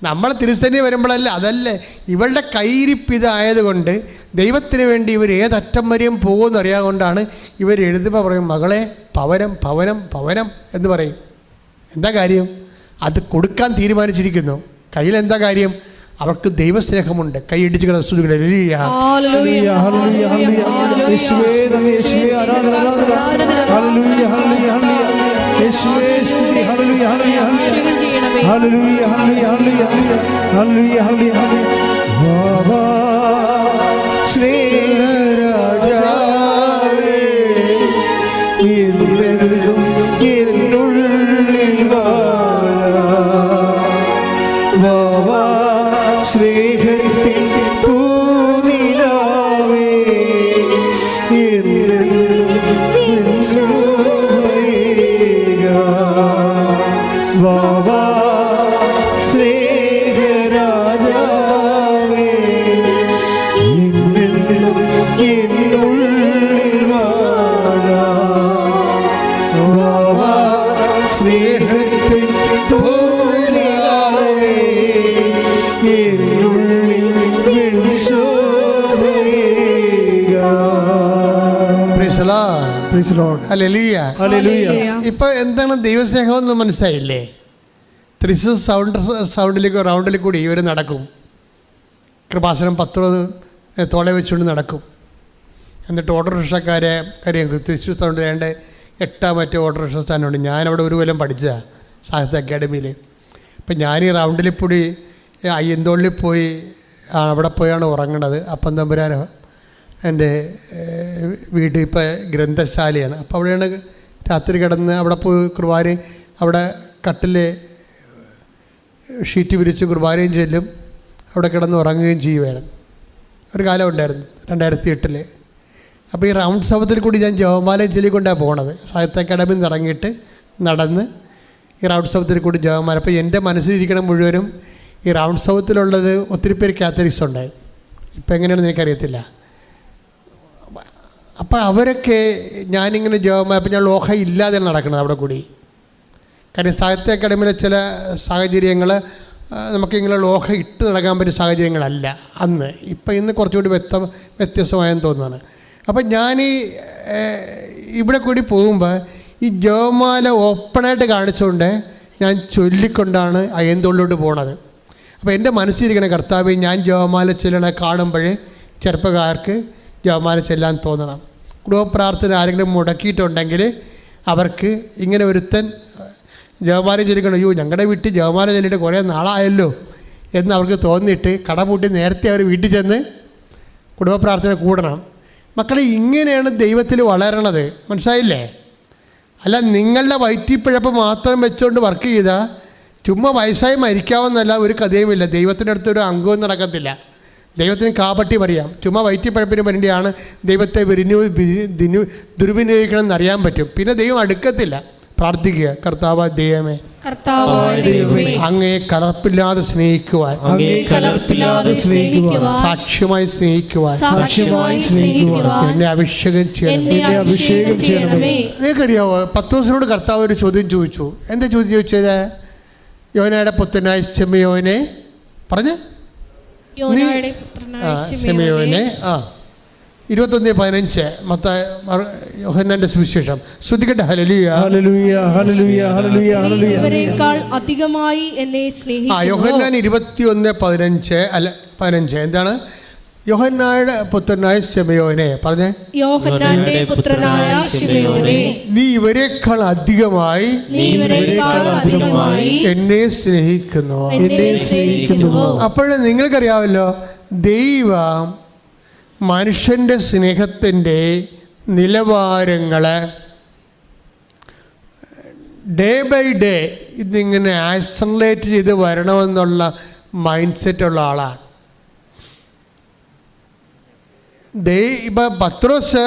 നമ്മൾ തിരുസേനി വരുമ്പോഴല്ല, അതല്ലേ ഇവളുടെ കയ്യിരിപ്പിതായതുകൊണ്ട് ദൈവത്തിന് വേണ്ടി ഇവർ ഏതറ്റം വരെയും പോകുമെന്ന് അറിയാതുകൊണ്ടാണ് ഇവർ എഴുതുമ്പോൾ പറയും, മകളെ ഭവനം ഭവനം ഭവനം എന്ന് പറയും. എന്താ കാര്യം? അത് കൊടുക്കാൻ തീരുമാനിച്ചിരിക്കുന്നു. കയ്യിലെന്താ കാര്യം? അവർക്ക് ദൈവസ്നേഹമുണ്ട്. കൈയിടിച്ച് സ്നേഹത്തിൻ പൂനിലാവേ വാവാ സ്നേഹരാജാവേ എന്നെന്നും എന്നുള്ളിൽ വാഴാ വാവാ സ്നേഹത്തിൻ എന്നുള്ളിൽ Praise the Lord. Praise the Lord. Hallelujah. Hallelujah. ഇപ്പം എന്താണ് ദൈവസ്നേഹം എന്ന് മനസ്സിലായില്ലേ? ത്രിസ് സൗണ്ടിലേക്ക് റൗണ്ടിൽ കൂടി ഇവർ നടക്കും. കൃപാസനം 10 തോളെ വെച്ചുകൊണ്ട് നടക്കും. എന്നിട്ട് ഓട്ടോറിക്ഷക്കാരെ കാര്യം തൃശ്ശൂർ സൗണ്ട് വേണ്ട 8 ഓട്ടോറിക്ഷ സ്റ്റാൻഡുണ്ട്. ഞാനവിടെ ഒരു കൊല്ലം പഠിച്ചതാണ് സാഹിത്യ അക്കാഡമിയിൽ. ഇപ്പം ഞാൻ ഈ റൗണ്ടിൽ കൂടി അയ്യന്തോളിൽ പോയി അവിടെ പോയാണ് ഉറങ്ങണത്. അപ്പം തമ്പുരാൻ എൻ്റെ വീട് ഇപ്പോൾ ഗ്രന്ഥശാലയാണ്. അപ്പോൾ അവിടെയാണ് രാത്രി കിടന്ന് അവിടെ പോയി കുർബാനയും അവിടെ കട്ടിൽ ഷീറ്റ് വിരിച്ച് കുർബാനയും ചെല്ലും, അവിടെ കിടന്ന് ഉറങ്ങുകയും ചെയ്യുമായിരുന്നു. ഒരു കാലം ഉണ്ടായിരുന്നു 2008. അപ്പോൾ ഈ റൗണ്ട് സൗത്തിൽ കൂടി ഞാൻ ജപമാലയും ചൊല്ലിക്കൊണ്ടാണ് പോണത്. സാഹിത്യ അക്കാഡമിയിൽ നിന്ന് ഇറങ്ങിയിട്ട് നടന്ന് ഈ റൗണ്ട് സൗത്തിൽ കൂടി ജപമാല. അപ്പോൾ എൻ്റെ മനസ്സിലിരിക്കണം മുഴുവനും ഈ റൗണ്ട് സൗത്തിലുള്ളത് ഒത്തിരി പേര് കാത്തലിക്സ് ഉണ്ടായി. ഇപ്പം എങ്ങനെയാണെന്ന് എനിക്കറിയത്തില്ല. അപ്പോൾ അവരൊക്കെ ഞാനിങ്ങനെ ജപമാല, അപ്പം ഞാൻ ലോഹ ഇല്ലാതെ നടക്കുന്നത് അവിടെ കൂടി. കാര്യം സാഹിത്യ അക്കാഡമിയിലെ ചില സാഹചര്യങ്ങൾ നമുക്കിങ്ങനെ ലോഹ ഇട്ട് നടക്കാൻ പറ്റിയ സാഹചര്യങ്ങളല്ല അന്ന്. ഇന്ന് കുറച്ചുകൂടി വ്യത്യസ്തമായെന്ന് തോന്നുന്നതാണ്. അപ്പം ഞാൻ ഇവിടെ കൂടി പോകുമ്പോൾ ഈ ജപമാല ഓപ്പണായിട്ട് കാണിച്ചുകൊണ്ട് ഞാൻ ചൊല്ലിക്കൊണ്ടാണ് അയ്യന്തോളിലോട്ട് പോണത്. അപ്പോൾ എൻ്റെ മനസ്സിലിരിക്കണ കർത്താവ്, ഞാൻ ജപമാല ചൊല്ലണ കാണുമ്പോൾ ചെറുപ്പക്കാർക്ക് ജപമാല ചെല്ലാൻ തോന്നണം. കുടുംബപ്രാർത്ഥന ആരെങ്കിലും മുടക്കിയിട്ടുണ്ടെങ്കിൽ അവർക്ക് ഇങ്ങനെ ഒരുത്തൻ ജപമാല ചൊല്ലിക്കണം, അയ്യോ ഞങ്ങളുടെ വീട്ടിൽ ജപമാല ചൊല്ലിയിട്ട് കുറേ നാളായല്ലോ എന്ന് അവർക്ക് തോന്നിയിട്ട് കടപൂട്ടി നേരത്തെ അവർ വീട്ടിൽ ചെന്ന് കുടുംബപ്രാർത്ഥന കൂടണം. മക്കളെ, ഇങ്ങനെയാണ് ദൈവത്തിൽ വളരണത്. മനസ്സിലായില്ലേ? അല്ല നിങ്ങളുടെ വയറ്റിപ്പിഴപ്പ് മാത്രം വെച്ചുകൊണ്ട് വർക്ക് ചെയ്താൽ ചുമ്മാ വയസ്സായി മരിക്കാവുന്നല്ല ഒരു കഥയുമില്ല. ദൈവത്തിൻ്റെ അടുത്തൊരു അംഗവും നടക്കത്തില്ല. ദൈവത്തിന് കാപട്ടി പറയാം. ചുമ്മാ വയറ്റിപ്പഴപ്പിന് വേണ്ടിയാണ് ദൈവത്തെ ദുർവിനിയോഗിക്കണം എന്നറിയാൻ പറ്റും. പിന്നെ ദൈവം അടുക്കത്തില്ല. പ്രാർത്ഥിക്കുക, കർത്താവ് ദൈവമേ, അങ്ങേ കലർപ്പില്ലാതെ സ്നേഹിക്കുവാൻ, സാക്ഷ്യമായി സ്നേഹിക്കുവാൻ എന്നെ അഭിഷേകം ചെയ്യണമേ. നിങ്ങൾക്കറിയാവോ, പത്രോസിനോട് കർത്താവ് ഒരു ചോദ്യം ചോദിച്ചു. എന്താ ചോദ്യം ചോദിച്ചത്? യോനയുടെ പുത്രനായ ശിമെയോനെ പറഞ്ഞ് ശിമെയോനെ 21:15 യോഹന്നാന്റെ സുവിശേഷം. ശ്രദ്ധിക്കട്ടെ. ഹല്ലേലൂയ, ഹല്ലേലൂയ, ഹല്ലേലൂയ, ഹല്ലേലൂയ, ഹല്ലേലൂയ. ഇവരെക്കാൾ അധികമായി എന്നെ സ്നേഹിക്കുന്നു. യോഹന്നാൻ 21:15 അല്ല 15. എന്താണ്? യോഹന്നാന്റെ പുത്രനായ ശിമെയോനെ പറഞ്ഞേ. യോഹന്നാന്റെ പുത്രനായ ശിമെയോനെ, നീ ഇവരെക്കാൾ അധികമായി എന്നെ സ്നേഹിക്കുന്നു. അപ്പോഴേ നിങ്ങൾക്കറിയാമല്ലോ, ദൈവം മനുഷ്യൻ്റെ സ്നേഹത്തിൻ്റെ നിലവാരങ്ങൾ ഡേ ബൈ ഡേ ഇതിങ്ങനെ ആക്സലറേറ്റ് ചെയ്ത് വരണമെന്നുള്ള മൈൻഡ് സെറ്റുള്ള ആളാണ്. ഇപ്പം പത്രോസ്,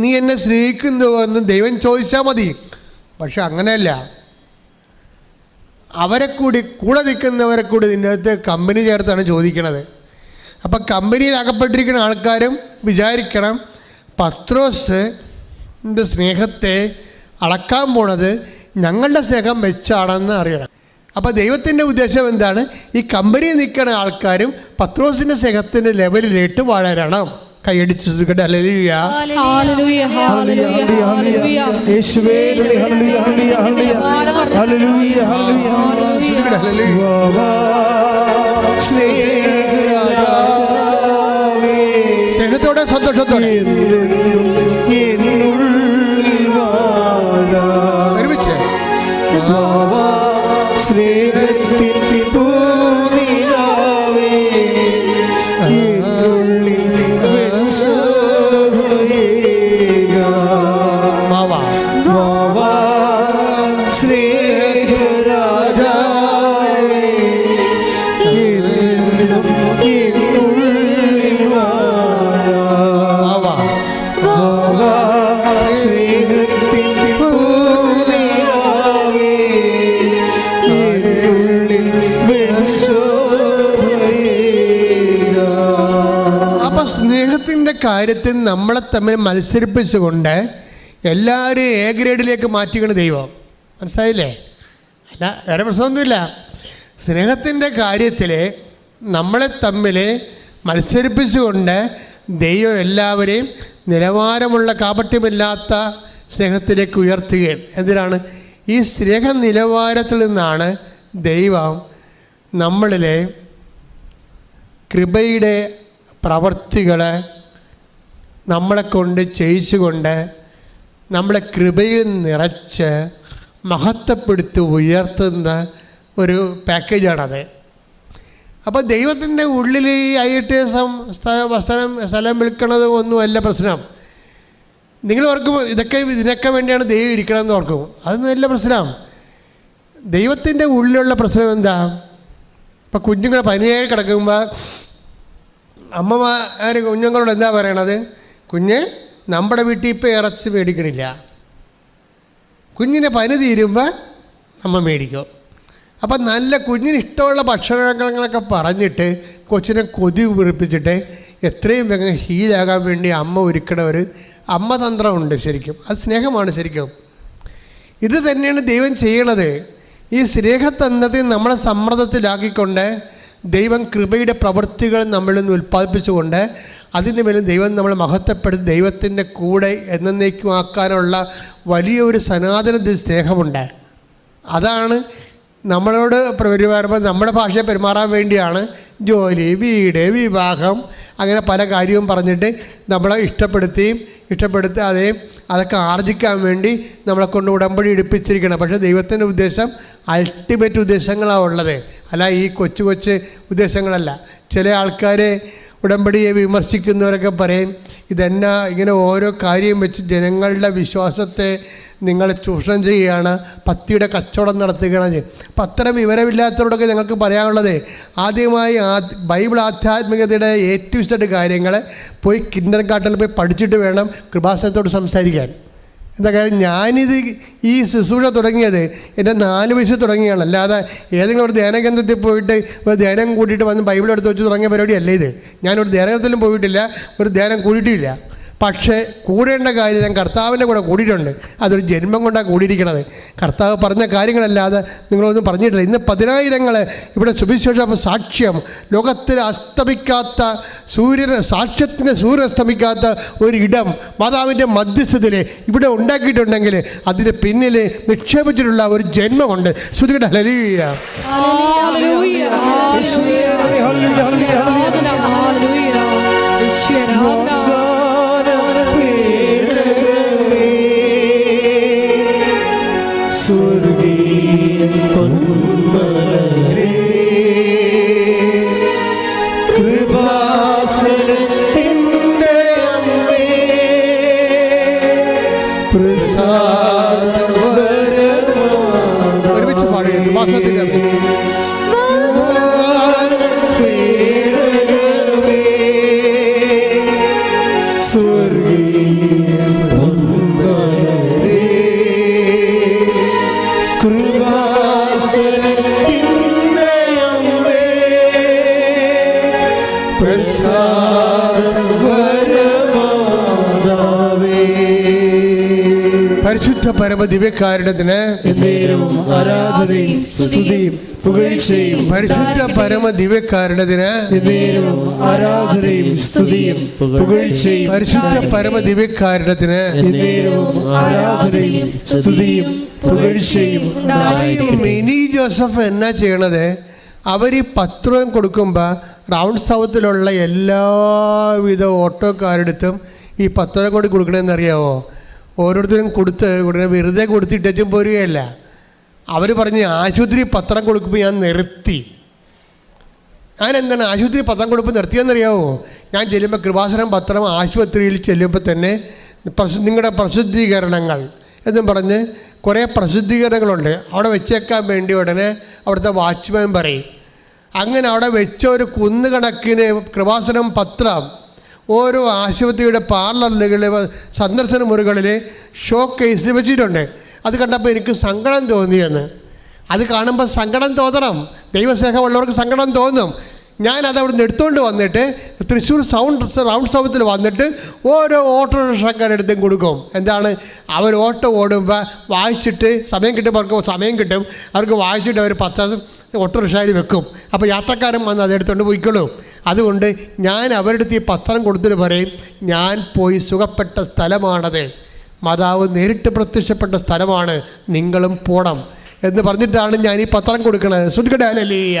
നീ എന്നെ സ്നേഹിക്കുന്നുവോ എന്ന് ദൈവം ചോദിച്ചാൽ മതി. പക്ഷെ അങ്ങനെയല്ല. അവരെ കൂടി കൂടെ നിൽക്കുന്നവരെ കൂടി ഇതിനകത്ത് കമ്പനി ചേർത്താണ് ചോദിക്കണത്. അപ്പം കമ്പനിയിൽ അകപ്പെട്ടിരിക്കുന്ന ആൾക്കാരും വിചാരിക്കണം പത്രോസിൻ്റെ സ്നേഹത്തെ അളക്കാൻ പോണത് ഞങ്ങളുടെ സ്നേഹം വെച്ചാണെന്ന് അറിയണം. അപ്പോൾ ദൈവത്തിൻ്റെ ഉദ്ദേശം എന്താണ്? ഈ കമ്പനിയിൽ നിൽക്കുന്ന ആൾക്കാരും പത്രോസിൻ്റെ സ്നേഹത്തിൻ്റെ ലെവലിലേട്ട് വളരണം. കൈയടിച്ച് ശ്രദ്ധിക്കട്ടെ. ഹല്ലേലൂയ, ഹല്ലേലൂയ, ഹല്ലേലൂയ, ഹല്ലേലൂയ, യേശുവേ ഹല്ലേലൂയ, ഹല്ലേലൂയ, ഹല്ലേലൂയ, ഹല്ലേലൂയ, ഹല്ലേലൂയ. സ്നേഹത്തോടെ സന്തോഷത്തോടെ ഒരുമിച്ച് സ്നേഹത്തിൽ കാര്യത്തിൽ നമ്മളെ തമ്മിൽ മത്സരിപ്പിച്ചുകൊണ്ട് എല്ലാവരും എ ഗ്രേഡിലേക്ക് മാറ്റിക്കണ ദൈവം. മനസ്സിലായില്ലേ? അല്ല വേറെ പ്രശ്നമൊന്നുമില്ല. സ്നേഹത്തിൻ്റെ കാര്യത്തിൽ നമ്മളെ തമ്മിൽ മത്സരിപ്പിച്ചുകൊണ്ട് ദൈവം എല്ലാവരെയും നിലവാരമുള്ള കാപട്യമില്ലാത്ത സ്നേഹത്തിലേക്ക് ഉയർത്തുകയാണ്. എന്തിനാണ്? ഈ സ്നേഹ നിലവാരത്തിൽ നിന്നാണ് ദൈവം നമ്മളിലെ കൃപയുടെ പ്രവർത്തികൾ നമ്മളെ കൊണ്ട് ചെയ്യിച്ചുകൊണ്ട് നമ്മളെ കൃപയിൽ നിറച്ച് മഹത്വപ്പെടുത്തി ഉയർത്തുന്ന ഒരു പാക്കേജാണത്. അപ്പോൾ ദൈവത്തിൻ്റെ ഉള്ളിൽ ഈ IITS സ്ഥലം വിൽക്കണത് ഒന്നുമല്ല പ്രശ്നം. നിങ്ങൾ ഓർക്കും ഇതിനൊക്കെ വേണ്ടിയാണ് ദൈവം ഇരിക്കണമെന്ന് ഓർക്കും. അതൊന്നുമല്ല പ്രശ്നം. ദൈവത്തിൻ്റെ ഉള്ളിലുള്ള പ്രശ്നം എന്താ? ഇപ്പം കുഞ്ഞുങ്ങൾ പനിയായി കിടക്കുമ്പോൾ അമ്മമാർ കുഞ്ഞുങ്ങളോട് എന്താ പറയണത്? കുഞ്ഞ്, നമ്മുടെ വീട്ടിൽ ഇപ്പോൾ ഇറച്ചി മേടിക്കണില്ല, കുഞ്ഞിനെ പനി തീരുമ്പോൾ അമ്മ മേടിക്കും. അപ്പം നല്ല കുഞ്ഞിന് ഇഷ്ടമുള്ള ഭക്ഷണങ്ങളൊക്കെ പറഞ്ഞിട്ട് കൊച്ചിനെ കൊതി വീർപ്പിച്ചിട്ട് എത്രയും വേഗം ഹീലാകാൻ വേണ്ടി അമ്മ ഒരുക്കണ ഒരു അമ്മ തന്ത്രമുണ്ട്. ശരിക്കും അത് സ്നേഹമാണ്. ശരിക്കും ഇത് തന്നെയാണ് ദൈവം ചെയ്യണത്. ഈ സ്നേഹതന്ത്രത്തെ നമ്മളെ സമ്മർദ്ദത്തിലാക്കിക്കൊണ്ട് ദൈവം കൃപയുടെ പ്രവൃത്തികൾ നമ്മളിൽ നിന്ന് ഉൽപ്പാദിപ്പിച്ചുകൊണ്ട് അതിന് മേലും ദൈവം നമ്മളെ മഹത്വപ്പെടുത്തി ദൈവത്തിൻ്റെ കൂടെ എന്നേക്കുമാക്കാനുള്ള വലിയൊരു സനാതന സ്നേഹമുണ്ട്. അതാണ് നമ്മളോട് പെരുമാറുമ്പോൾ നമ്മുടെ ഭാഷയെ പെരുമാറാൻ വേണ്ടിയാണ് ജോലി, വീട്, വിവാഹം, അങ്ങനെ പല കാര്യവും പറഞ്ഞിട്ട് നമ്മളെ ഇഷ്ടപ്പെടുത്താതെ അതൊക്കെ ആർജിക്കാൻ വേണ്ടി നമ്മളെ കൊണ്ട് ഉടമ്പടി എടുപ്പിച്ചിരിക്കണം. പക്ഷേ ദൈവത്തിൻ്റെ ഉദ്ദേശം അൾട്ടിമേറ്റ് ഉദ്ദേശങ്ങളാണ് ഉള്ളത്, അല്ല ഈ കൊച്ചു ഉദ്ദേശങ്ങളല്ല. ചില ആൾക്കാർ ഉടമ്പടിയെ വിമർശിക്കുന്നവരൊക്കെ പറയും, ഇതെന്നാ ഇങ്ങനെ ഓരോ കാര്യം വെച്ച് ജനങ്ങളുടെ വിശ്വാസത്തെ നിങ്ങൾ ചൂഷണം ചെയ്യുകയാണ്, പത്തിയുടെ കച്ചവടം നടത്തുകയാണ്. അപ്പം അത്തരം വിവരമില്ലാത്തവരോടൊക്കെ ഞങ്ങൾക്ക് പറയാനുള്ളത്, ആദ്യമായി ബൈബിൾ ആധ്യാത്മികതയുടെ ഏറ്റവും കാര്യങ്ങൾ പോയി കിൻഡർ ഗാർട്ടനിൽ പോയി പഠിച്ചിട്ട് വേണം കൃപാസനത്തോട് സംസാരിക്കാൻ. എന്താ കാര്യം? ഞാനിത് ഈ ശുശ്രൂഷ തുടങ്ങിയത് എൻ്റെ 4 വയസ്സിൽ തുടങ്ങിയാണ്. അല്ലാതെ ഏതെങ്കിലും ഒരു ധ്യാനകേന്ദ്രത്തിൽ പോയിട്ട് ഒരു ധ്യാനം കൂട്ടിയിട്ട് വന്ന് ബൈബിൾ എടുത്ത് വെച്ച് തുടങ്ങിയ പരിപാടിയല്ല ഇത്. ഞാനൊരു ധ്യാനത്തിലും പോയിട്ടില്ല, ഒരു ധ്യാനം കൂടിയിട്ടില്ല. പക്ഷേ കൂടേണ്ട കാര്യം ഞാൻ കർത്താവിൻ്റെ കൂടെ കൂടിയിട്ടുണ്ട്. അതൊരു ജന്മം കൊണ്ടാണ് കൂടിയിരിക്കണത്. കർത്താവ് പറഞ്ഞ കാര്യങ്ങളല്ലാതെ നിങ്ങളൊന്നും പറഞ്ഞിട്ടില്ല. ഇന്ന് 10,000 ഇവിടെ സുവിശേഷ സാക്ഷ്യം, ലോകത്തിൽ അസ്തമിക്കാത്ത സാക്ഷ്യത്തിന് സൂര്യൻ അസ്തമിക്കാത്ത ഒരിടം മാതാവിൻ്റെ മധ്യസ്ഥതയിൽ ഇവിടെ ഉണ്ടാക്കിയിട്ടുണ്ടെങ്കിൽ അതിന് പിന്നിൽ നിക്ഷേപിച്ചിട്ടുള്ള ഒരു ജന്മമുണ്ട്. ശ്രുതികട ഹല്ലേലൂയ. സ്വർഗീയ പൊന്മലരേ, കൃപാസനത്തിൻ്റെ അമ്മേ, പ്രസാദവരമാതാവേ, ഒരുമിച്ച് പാടുക. കൃപാസനത്തിൻ്റെ അമ്മേ, സ്വർഗീയ പൊന്മലരേ, കൃപാസനത്തിൻ്റെ അമ്മേ, പ്രസാദവരമാതാവേ, പരിശുദ്ധ പരമദിവ്യകാരുണ്യത്തിന് എന്നേരവും ആരാധനയും സ്തുതിയും പുകഴ്ചയും. പരിശുദ്ധ പരമദിവ്യകാരുണ്യത്തിന് എന്നേരവും ആരാധനയും സ്തുതിയും പുകഴ്ചയും. പരിശുദ്ധ പരമദിവ്യകാരുണ്യത്തിന് എന്നേരവും ആരാധനയും സ്തുതിയും പുകഴ്ചയും. മിനി ജോസഫ് എന്നാ ചെയ്യണത്? അവർ ഈ പത്രം കൊടുക്കുമ്പോൾ റൗണ്ട് സൗത്തിലുള്ള എല്ലാവിധ ഓട്ടോക്കാരെടുത്തും ഈ പത്രം കൊണ്ട് കൊടുക്കണമെന്നറിയാമോ? ഓരോരുത്തരും കൊടുത്ത് ഉടനെ വെറുതെ കൊടുത്തിട്ടും പോരുകയല്ല. അവർ പറഞ്ഞ് ആശുപത്രി പത്രം കൊടുക്കുമ്പോൾ ഞാൻ നിർത്തി. ഞാനെന്താണ് ആശുപത്രി പത്രം കൊടുപ്പോൾ നിർത്തിയെന്നറിയാമോ? ഞാൻ ചെല്ലുമ്പോൾ കൃപാസനം പത്രം ആശുപത്രിയിൽ ചെല്ലുമ്പോൾ തന്നെ നിങ്ങളുടെ പ്രസിദ്ധീകരണങ്ങൾ എന്നും പറഞ്ഞ് കുറേ പ്രസിദ്ധീകരണങ്ങളുണ്ട്, അവിടെ വെച്ചേക്കാൻ വേണ്ടി ഉടനെ അവിടുത്തെ വാച്ച്മാൻ പറയും. അങ്ങനെ അവിടെ വെച്ച ഒരു കുന്നുകണക്കിന് കൃപാസനം പത്രം ഓരോ ആശുപത്രിയുടെ പാർലറുകളിൽ, സന്ദർശന മുറികളിൽ ഷോ കേസിൽ വെച്ചിട്ടുണ്ട്. അത് കണ്ടപ്പോൾ എനിക്ക് സങ്കടം തോന്നിയെന്ന്. അത് കാണുമ്പോൾ സങ്കടം തോന്നണം, ദൈവസ്നേഹമുള്ളവർക്ക് സങ്കടം തോന്നും. ഞാനത് അവിടെ നിന്ന് എടുത്തുകൊണ്ട് വന്നിട്ട് തൃശ്ശൂർ റൗണ്ട് സൗത്തിൽ വന്നിട്ട് ഓരോ ഓട്ടോറിക്ഷക്കാരെടുത്തും കൊടുക്കും. എന്താണ്? അവർ ഓട്ടോ ഓടുമ്പോൾ വായിച്ചിട്ട് സമയം കിട്ടുമ്പോൾ അവർക്ക് സമയം കിട്ടും, അവർക്ക് വായിച്ചിട്ട് അവർ പത്രം ഓട്ടോറിക്ഷയിൽ വെക്കും. അപ്പോൾ യാത്രക്കാരൻ വന്ന് അതെടുത്തുകൊണ്ട് പോയിക്കൊള്ളും. അതുകൊണ്ട് ഞാൻ അവരുടെ അടുത്ത് ഈ പത്രം കൊടുത്തിട്ട് പറയും, ഞാൻ പോയി സുഖപ്പെട്ട സ്ഥലമാണത്, മാതാവ് നേരിട്ട് പ്രത്യക്ഷപ്പെട്ട സ്ഥലമാണ്, നിങ്ങളും പോണം എന്ന് പറഞ്ഞിട്ടാണ് ഞാൻ ഈ പത്രം കൊടുക്കുന്നത്. ശ്രദ്ധിക്കട്ടെ. ഹല്ലേലൂയ.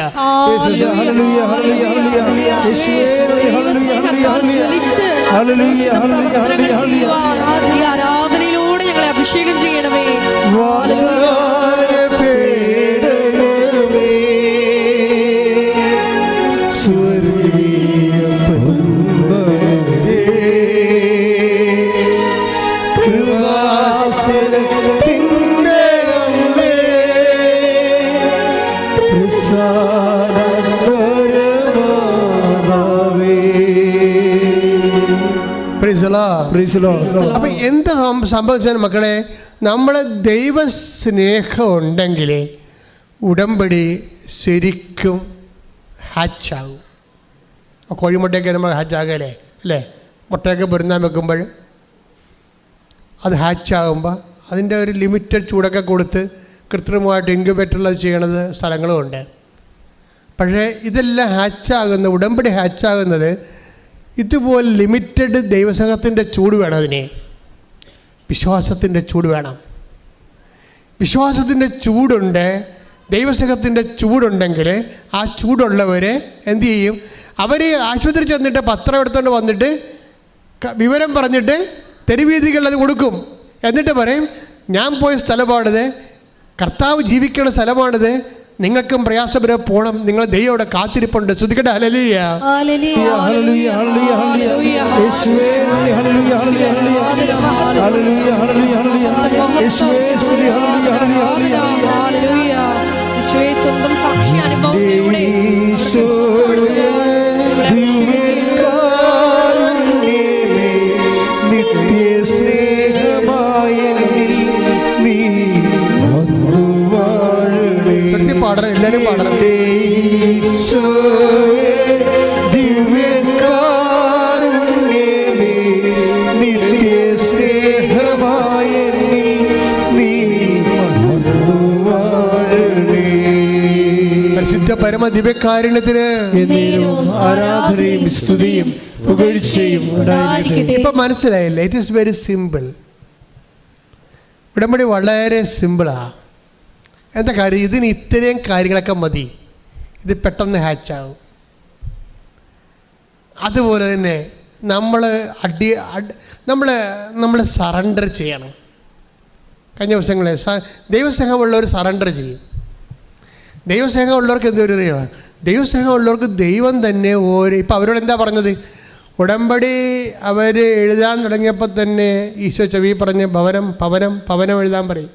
ആരാധനയിലൂടെ ഞങ്ങളെ അഭിഷേകം ചെയ്യണമേ. അപ്പം എന്താ സംഭവിച്ചാൽ മക്കളെ, നമ്മളെ ദൈവ സ്നേഹം ഉണ്ടെങ്കിൽ ഉടമ്പടി ശരിക്കും ഹാച്ചാകും. കോഴിമുട്ടയൊക്കെ നമ്മൾ ഹാച്ചാകല്ലേ അല്ലേ? മുട്ടയൊക്കെ പൊരുന്നാൻ വെക്കുമ്പോൾ അത് ഹാച്ചാകുമ്പോൾ അതിൻ്റെ ഒരു ലിമിറ്റഡ് ചൂടൊക്കെ കൊടുത്ത് കൃത്രിമമായിട്ട് ഇൻക്യുബേറ്ററിൽ ചെയ്യണത് സ്ഥലങ്ങളുമുണ്ട്. പക്ഷേ ഇതെല്ലാം ഹാച്ചാകുന്ന, ഉടമ്പടി ഹാച്ചാകുന്നത് ഇതുപോലെ ലിമിറ്റഡ് ദൈവസംഘത്തിൻ്റെ ചൂട് വേണം. അതിന് വിശ്വാസത്തിൻ്റെ ചൂട് വേണം. വിശ്വാസത്തിൻ്റെ ചൂടുണ്ട്, ദൈവസംഘത്തിൻ്റെ ചൂടുണ്ടെങ്കിൽ ആ ചൂടുള്ളവർ എന്തു ചെയ്യും? അവർ ആശുപത്രി ചെന്നിട്ട് പത്രം എടുത്തുകൊണ്ട് വന്നിട്ട് വിവരം പറഞ്ഞിട്ട് തെരുവീതികളിൽ അത് കൊടുക്കും. എന്നിട്ട് പറയും, ഞാൻ പോയ സ്ഥലമാണിത്, കർത്താവ് ജീവിക്കുന്ന സ്ഥലമാണിത്, നിങ്ങൾക്കും പ്രയാസപരം പോകണം, നിങ്ങൾ ദൈവം അവിടെ കാത്തിരിപ്പുണ്ട്. ശ്രദ്ധിക്കട്ടെ. ഹല്ലേലൂയ. സ്വന്തം സാക്ഷി അനുഭവത്തിലൂടെ പാടണം, എല്ലാവരും പാടണം. പരിശുദ്ധ പരമ ദിവ്യകാരുണ്യത്തിന് ആരാധനയും സ്തുതിയും പുകഴ്ചയും ഉണ്ടായിരിക്കട്ടെ. ഇപ്പം മനസ്സിലായില്ലേ? It is very simple. ഉടമ്പടി വളരെ സിമ്പിളാണ്. എന്താ കാര്യം? ഇതിന് ഇത്രയും കാര്യങ്ങളൊക്കെ മതി, ഇത് പെട്ടെന്ന് ഹാച്ചാവും. അതുപോലെ തന്നെ നമ്മൾ സറണ്ടർ ചെയ്യണം. കഴിഞ്ഞ ദിവസങ്ങളിൽ ദൈവസ്നേഹമുള്ളവർ സറണ്ടർ ചെയ്യും. ദൈവസ്നേഹമുള്ളവർക്ക് എന്തൊരു അറിയുക? ദൈവസ്നേഹമുള്ളവർക്ക് ദൈവം തന്നെ ഇപ്പം അവരോട് എന്താ പറഞ്ഞത്? ഉടമ്പടി അവർ എഴുതാൻ തുടങ്ങിയപ്പോൾ തന്നെ ഈശോ ചെവി പറഞ്ഞ് ഭവനം ഭവനം ഭവനം എഴുതാൻ പറയും.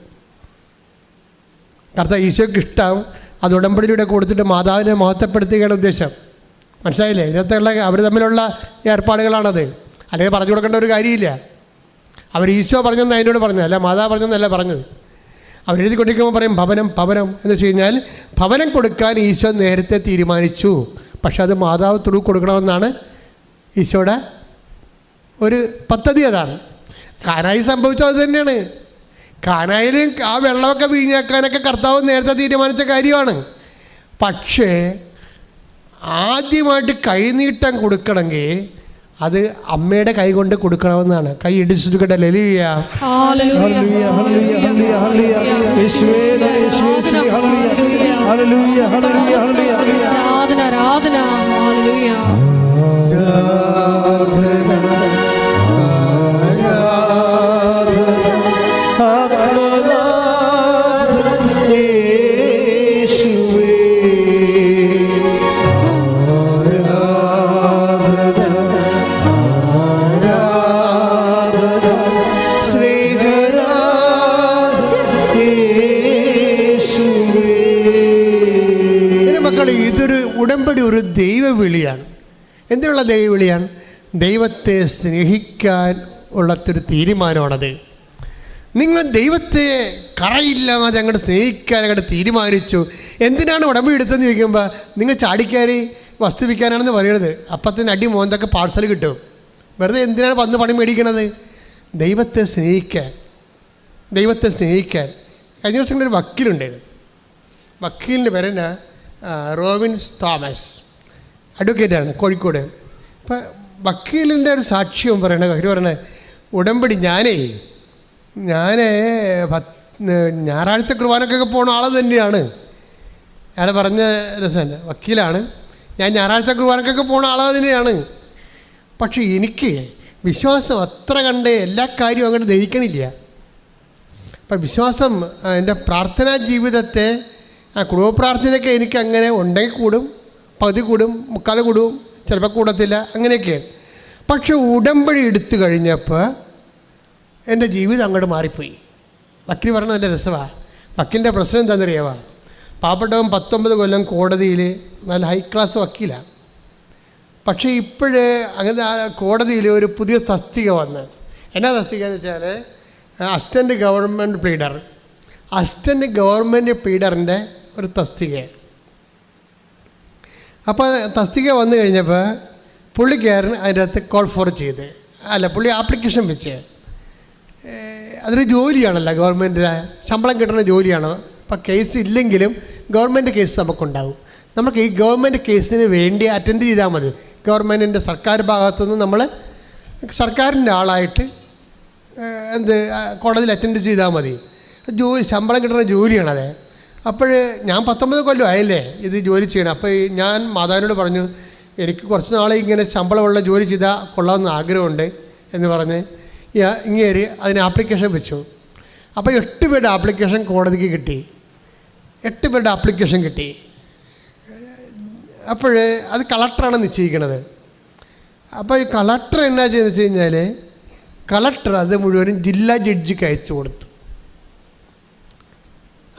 കർത്താവ് ഈശോയ്ക്ക് ഇഷ്ടം അത് ഉടമ്പടിയിലൂടെ കൊടുത്തിട്ട് മാതാവിനെ മഹത്വപ്പെടുത്തുകയാണ് ഉദ്ദേശം. മനസ്സിലായില്ലേ? ഇതിനകത്തുള്ള അവർ തമ്മിലുള്ള ഏർപ്പാടുകളാണത്. അല്ലെങ്കിൽ പറഞ്ഞു കൊടുക്കേണ്ട ഒരു കാര്യമില്ല. അവർ ഈശോ പറഞ്ഞെന്ന് അതിനോട് പറഞ്ഞത് അല്ല, മാതാവ് പറഞ്ഞെന്നല്ല പറഞ്ഞത്. അവരെഴുതി കൊണ്ടിരിക്കുമ്പോൾ പറയും ഭവനം ഭവനം എന്ന് വെച്ച് കഴിഞ്ഞാൽ ഭവനം കൊടുക്കാൻ ഈശോ നേരത്തെ തീരുമാനിച്ചു. പക്ഷെ അത് മാതാവ് തുറു കൊടുക്കണമെന്നാണ് ഈശോയുടെ ഒരു പദ്ധതി. അതാണ് കാനായി സംഭവിച്ചത്. അത് തന്നെയാണ്. കാനായിൽ ആ വെള്ളമൊക്കെ വീഞ്ഞാക്കാനൊക്കെ കർത്താവ് നേരത്തെ തീരുമാനിച്ച കാര്യമാണ്. പക്ഷേ ആദ്യമായിട്ട് കൈനീട്ടം കൊടുക്കണമെങ്കിൽ അത് അമ്മയുടെ കൈ കൊണ്ട് കൊടുക്കണമെന്നാണ്. കൈ ഇടിച്ചിട്ട് ഹല്ലേലൂയ. ഇതൊരു ഉടമ്പടി ഒരു ദൈവവിളിയാണ്. എന്തിനുള്ള ദൈവവിളിയാണ്? ദൈവത്തെ സ്നേഹിക്കാൻ ഉള്ളൊരു തീരുമാനമാണത്. നിങ്ങൾ ദൈവത്തെ കറയില്ലാതെ അങ്ങോട്ട് സ്നേഹിക്കാൻ അങ്ങോട്ട് തീരുമാനിച്ചു. എന്തിനാണ് ഉടമ്പടി എടുത്തതെന്ന് ചോദിക്കുമ്പോൾ നിങ്ങൾ ചാടിക്കയറി വസ്തുവിൽക്കാനാണെന്ന് പറയണത്. അപ്പത്തിന് അടി മോന്തൊക്കെ പാഴ്സൽ കിട്ടും. വെറുതെ എന്തിനാണ് വന്ന് പണി മേടിക്കണത്? ദൈവത്തെ സ്നേഹിക്കാൻ. കഴിഞ്ഞ ദിവസം ഒരു വക്കീലുണ്ടായിരുന്നു. വക്കീലിൻ്റെ പേരെന്നാ റോബിൻസ് തോമസ്, അഡ്വക്കേറ്റാണ്, കോഴിക്കോട്. അപ്പം വക്കീലിൻ്റെ ഒരു സാക്ഷ്യം പറയണത് ഉടമ്പടി ഞാൻ ഞായറാഴ്ച കുർബാനക്കൊക്കെ പോകുന്ന ആൾ തന്നെയാണ്. അയാൾ പറഞ്ഞ രസം, വക്കീലാണ്, ഞാൻ ഞായറാഴ്ച കുർബാനക്കൊക്കെ പോകുന്ന ആൾ തന്നെയാണ്. പക്ഷേ എനിക്ക് വിശ്വാസം അത്ര കണ്ട് എല്ലാ കാര്യവും അങ്ങോട്ട് ദഹിക്കണില്ല. അപ്പം വിശ്വാസം എൻ്റെ പ്രാർത്ഥനാ ജീവിതത്തെ, കുടുംബ പ്രാർത്ഥനയൊക്കെ എനിക്ക് അങ്ങനെ ഉണ്ടെങ്കിൽ കൂടും, പകുതി കൂടും, മുക്കാൽ കൂടും, ചിലപ്പോൾ കൂടത്തില്ല, അങ്ങനെയൊക്കെയാണ്. പക്ഷെ ഉടമ്പടി എടുത്തു കഴിഞ്ഞപ്പോൾ എൻ്റെ ജീവിതം അങ്ങോട്ട് മാറിപ്പോയി. വക്കീൽ പറഞ്ഞത് എൻ്റെ രസമാണ്. വക്കീലിൻ്റെ പ്രശ്നം എന്താണെന്നറിയാവാ, പാവപ്പെട്ടവൻ 19 കൊല്ലം കോടതിയിൽ നല്ല ഹൈ ക്ലാസ് വക്കീലാണ്. പക്ഷേ ഇപ്പോഴേ അങ്ങനെ കോടതിയിൽ ഒരു പുതിയ തസ്തിക വന്ന്, എന്നാ തസ്തിക എന്ന് വെച്ചാൽ assistant government pleader. Assistant government പ്ലീഡറിൻ്റെ ഒരു തസ്തിക. അപ്പോൾ തസ്തിക വന്നു കഴിഞ്ഞപ്പോൾ പുള്ളിക്കാരൻ അതിൻ്റെ അകത്ത് കോൾ ഫോർ ചെയ്ത്, പുള്ളി ആപ്ലിക്കേഷൻ വെച്ച്, അതൊരു ജോലിയാണല്ലോ, ഗവൺമെൻറ്റിന് ശമ്പളം കിട്ടുന്ന ജോലിയാണ്. അപ്പോൾ കേസ് ഇല്ലെങ്കിലും ഗവൺമെൻറ് കേസ് നമുക്കുണ്ടാവും. നമുക്ക് ഈ ഗവൺമെൻറ് കേസിന് വേണ്ടി അറ്റൻഡ് ചെയ്താൽ മതി. ഗവൺമെൻറ്റിൻ്റെ സർക്കാർ ഭാഗത്തുനിന്ന് നമ്മൾ സർക്കാരിൻ്റെ ആളായിട്ട് കോടതിയിൽ അറ്റൻഡ് ചെയ്താൽ മതി. ശമ്പളം കിട്ടുന്ന ജോലിയാണത്. അപ്പോൾ ഞാൻ 19 കൊല്ലം ആയല്ലേ ഇത് ജോലി ചെയ്യണം. അപ്പോൾ ഞാൻ മാതാവിനോട് പറഞ്ഞു, എനിക്ക് കുറച്ച് നാളെ ഇങ്ങനെ ശമ്പളമുള്ള ജോലി ചെയ്താൽ കൊള്ളാമെന്ന് ആഗ്രഹമുണ്ട് എന്ന് പറഞ്ഞ് ഇങ്ങേര് അതിന് ആപ്ലിക്കേഷൻ വെച്ചു. അപ്പോൾ 8 പേരുടെ ആപ്ലിക്കേഷൻ കോടതിക്ക് കിട്ടി. 8 പേരുടെ ആപ്ലിക്കേഷൻ കിട്ടി. അപ്പോൾ അത് കളക്ടറാണ് നിശ്ചയിക്കുന്നത്. അപ്പോൾ ഈ കളക്ടർ എന്നാ ചെയ്തെന്ന് വെച്ച് കഴിഞ്ഞാൽ, കളക്ടർ അത് മുഴുവനും ജില്ലാ ജഡ്ജിക്ക് അയച്ചു കൊടുത്തു.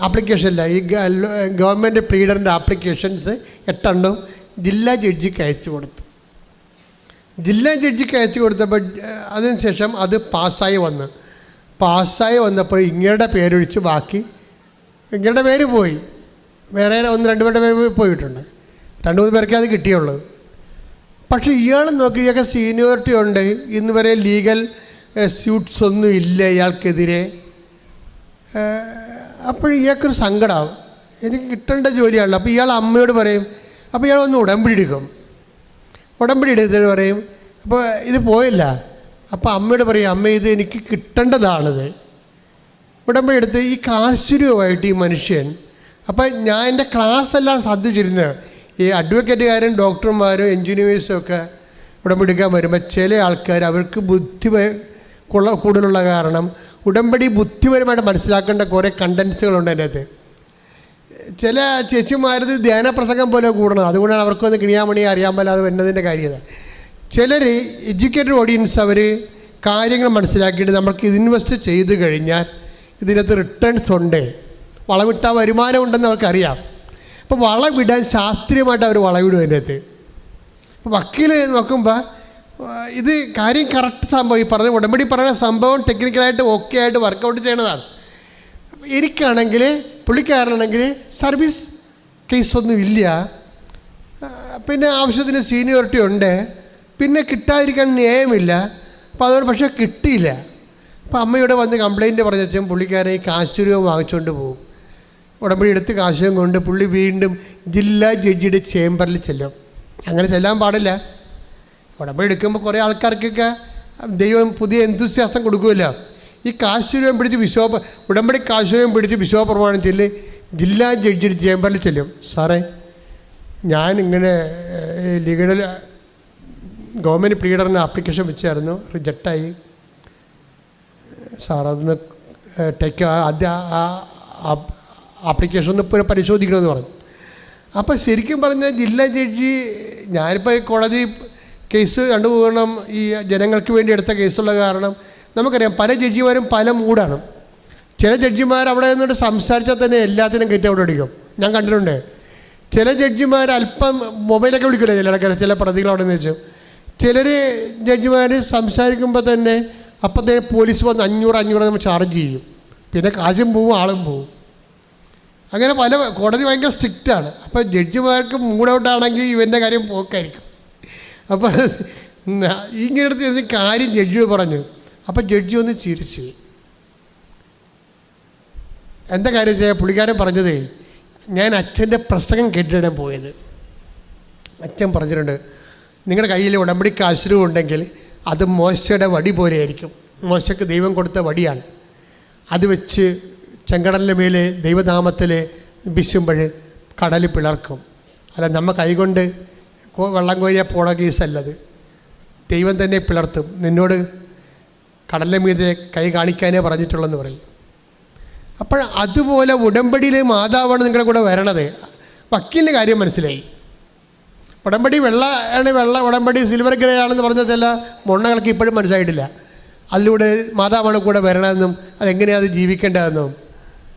ആപ്ലിക്കേഷനില്ല, ഈ ഗവൺമെൻറ് പ്ലീഡറിൻ്റെ ആപ്ലിക്കേഷൻസ് 8 ജില്ലാ ജഡ്ജിക്ക് അയച്ചു കൊടുത്തു. ജില്ലാ ജഡ്ജിക്ക് അയച്ചു കൊടുത്തപ്പോൾ അതിനുശേഷം അത് പാസ്സായി വന്നപ്പോൾ ഇങ്ങയുടെ പേരൊഴിച്ച് ബാക്കി ഇങ്ങയുടെ പേര് പോയി. വേറെ 1-2 പേരുടെ പേര് പോയിട്ടുണ്ട്. 2-3 പേർക്കേ അത് കിട്ടിയുള്ളൂ. പക്ഷേ ഇയാൾ നോക്കി, ഇയാൾക്ക് സീനിയോറിറ്റി ഉണ്ട്, ഇന്ന് വരെ ലീഗൽ സ്യൂട്ട്സ് ഒന്നും ഇല്ല ഇയാൾക്കെതിരെ. അപ്പോൾ ഇയാൾക്കൊരു സങ്കടമാവും, എനിക്ക് കിട്ടേണ്ട ജോലിയാണല്ലോ. അപ്പോൾ ഇയാൾ അമ്മയോട് പറയും. അപ്പോൾ ഇയാൾ ഒന്ന് ഉടമ്പടി എടുത്തിട്ട് പറയും, അപ്പോൾ ഇത് പോയില്ല. അപ്പോൾ അമ്മയോട് പറയും, അമ്മ ഇത് എനിക്ക് കിട്ടേണ്ടതാണിത്. ഉടമ്പടി എടുത്ത് ഈ കാശുരൂപമായിട്ട് ഈ മനുഷ്യൻ, അപ്പം ഞാൻ എൻ്റെ ക്ലാസ് എല്ലാം ശ്രദ്ധിച്ചിരുന്നത്, ഈ അഡ്വക്കേറ്റുകാരും ഡോക്ടർമാരും എൻജിനീയേഴ്സും ഒക്കെ ഉടമ്പടി എടുക്കാൻ വരുമ്പോൾ ചില ആൾക്കാർ അവർക്ക് കൂടുതലുള്ള കാരണം ഉടമ്പടി ബുദ്ധിപരമായിട്ട് മനസ്സിലാക്കേണ്ട കുറേ കണ്ടൻസുകളുണ്ട് അതിൻ്റെ അകത്ത്. ചില ചേച്ചിമാരത് ധ്യാനപ്രസംഗം പോലെ കൂടണം, അതുകൊണ്ടാണ് അവർക്കൊന്ന് കിണിയാമണി അറിയാൻ പാടില്ലാതെ വരുന്നതിൻ്റെ കാര്യത. ചിലർ എഡ്യൂക്കേറ്റഡ് ഓഡിയൻസ്, അവർ കാര്യങ്ങൾ മനസ്സിലാക്കിയിട്ട് നമ്മൾക്ക് ഇൻവെസ്റ്റ് ചെയ്ത് കഴിഞ്ഞാൽ ഇതിനകത്ത് റിട്ടേൺസ് ഉണ്ട്, വളവിട്ട വരുമാനം ഉണ്ടെന്ന് അവർക്കറിയാം. അപ്പോൾ വളവിടാൻ ശാസ്ത്രീയമായിട്ട് അവർ വളവിടും അതിൻ്റെ അകത്ത്. അപ്പോൾ വക്കീൽ നോക്കുമ്പോൾ ഇത് കാര്യം കറക്റ്റ് സംഭവം, ഈ പറഞ്ഞ ഉടമ്പടി പറയുന്ന സംഭവം ടെക്നിക്കലായിട്ട് ഓക്കെ ആയിട്ട് വർക്കൗട്ട് ചെയ്യണതാണ്. എനിക്കാണെങ്കിൽ പുള്ളിക്കാരനാണെങ്കിൽ സർവീസ് കേസൊന്നും ഇല്ല, പിന്നെ ആവശ്യത്തിന് സീനിയോറിറ്റി ഉണ്ട്, പിന്നെ കിട്ടാതിരിക്കാൻ ന്യായമില്ല. അപ്പോൾ അതുകൊണ്ട് പക്ഷേ കിട്ടിയില്ല. അപ്പോൾ അമ്മയോടെ വന്ന് കംപ്ലയിൻറ്റ് പറഞ്ഞാൽ പുള്ളിക്കാരെ ഈ കാശ് രൂപ വാങ്ങിച്ചുകൊണ്ട് പോകും. ഉടമ്പടി എടുത്ത് കാശും കൊണ്ട് പുള്ളി വീണ്ടും ജില്ലാ ജഡ്ജിയുടെ ചേംബറിൽ ചെല്ലും. അങ്ങനെ ചെല്ലാൻ പാടില്ല. ഉടമ്പടി എടുക്കുമ്പോൾ കുറേ ആൾക്കാർക്കൊക്കെ ദൈവം പുതിയ എന്തൂസിയാസം കൊടുക്കുമല്ലോ. ഈ കാശുരൂപം പിടിച്ച് ഉടമ്പടി കാശുരൂപം പിടിച്ച് വിശ്വാസപ്രമാണം ചെല്ലി ജില്ലാ ജഡ്ജിയുടെ ചേംബറിൽ ചെല്ലും. സാറേ, ഞാനിങ്ങനെ ലീഗൽ ഗവൺമെൻറ് പ്ലീഡറിന് ആപ്ലിക്കേഷൻ വെച്ചായിരുന്നു, റിജക്റ്റായി. സാർ അതൊന്ന് ആപ്ലിക്കേഷൻ ഒന്ന് പരിശോധിക്കണമെന്ന് പറഞ്ഞു. അപ്പോൾ ശരിക്കും പറഞ്ഞാൽ ജില്ലാ ജഡ്ജി, ഞാനിപ്പോൾ ഈ കോടതി കേസ് കണ്ടുപോകണം, ഈ ജനങ്ങൾക്ക് വേണ്ടി എടുത്ത കേസുള്ള കാരണം നമുക്കറിയാം പല ജഡ്ജിമാരും പല മൂടാണ്. ചില ജഡ്ജിമാർ അവിടെ നിന്നിട്ട് സംസാരിച്ചാൽ തന്നെ എല്ലാത്തിനും കയറ്റി അവിടെ അടിക്കും, ഞാൻ കണ്ടിട്ടുണ്ട്. ചില ജഡ്ജിമാർ അല്പം മൊബൈലൊക്കെ വിളിക്കില്ല ചില പ്രതികൾ അവിടെ നിന്ന് വെച്ചു. ചിലർ ജഡ്ജിമാർ സംസാരിക്കുമ്പോൾ തന്നെ അപ്പോഴത്തേക്ക് പോലീസ് വന്ന് 500 നമ്മൾ ചാർജ് ചെയ്യും, പിന്നെ കാശും പോവും ആളും പോവും. അങ്ങനെ പല കോടതി ഭയങ്കര സ്ട്രിക്റ്റാണ്. അപ്പോൾ ജഡ്ജിമാർക്ക് മൂഡൗട്ടാണെങ്കിൽ ഇവൻ്റെ കാര്യം പോക്കായിരിക്കും. അപ്പോൾ ഇങ്ങനെടുത്ത് കാര്യം ജഡ്ജിയോട് പറഞ്ഞു. അപ്പോൾ ജഡ്ജി ഒന്ന് ചിരിച്ച്, എന്താ കാര്യം ചെയ്യാൻ പുള്ളിക്കാരൻ പറഞ്ഞതേ, ഞാൻ അച്ഛൻ്റെ പ്രസംഗം കേട്ടിട്ടാണ് പോയത്. അച്ഛൻ പറഞ്ഞിട്ടുണ്ട്, നിങ്ങളുടെ കയ്യിൽ ഉടമ്പടിക്ക് ആശ്രയം ഉണ്ടെങ്കിൽ അത് മോശയുടെ വടി പോലെയായിരിക്കും. മോശയ്ക്ക് ദൈവം കൊടുത്ത വടിയാണ്. അത് വെച്ച് ചെങ്കടലിൻ്റെ മേലെ ദൈവനാമത്തിൽ വീശുമ്പോൾ കടൽ പിളർക്കും. അല്ല, നമ്മൾ കൈകൊണ്ട് വെള്ളം കോരിയാൽ പോണ കേസല്ലത്. ദൈവം തന്നെ പിളർത്തും. നിന്നോട് കടലിൻ്റെ മീതെ കൈ കാണിക്കാനേ പറഞ്ഞിട്ടുള്ളെന്ന് പറയും. അപ്പോൾ അതുപോലെ ഉടമ്പടിയിലെ മാതാവാണ് നിങ്ങളുടെ കൂടെ വരണത്. വക്കീലിൻ്റെ കാര്യം മനസ്സിലായി. ഉടമ്പടി വെള്ള ഉടമ്പടി സിൽവർ ഗ്രേ ആണെന്ന് പറഞ്ഞതല്ല മൊണ്ണകൾക്ക് ഇപ്പോഴും മനസ്സിലായിട്ടില്ല. അതിലൂടെ മാതാവാണ് കൂടെ വരണമെന്നും അതെങ്ങനെയാണ് അത് ജീവിക്കേണ്ടതെന്നും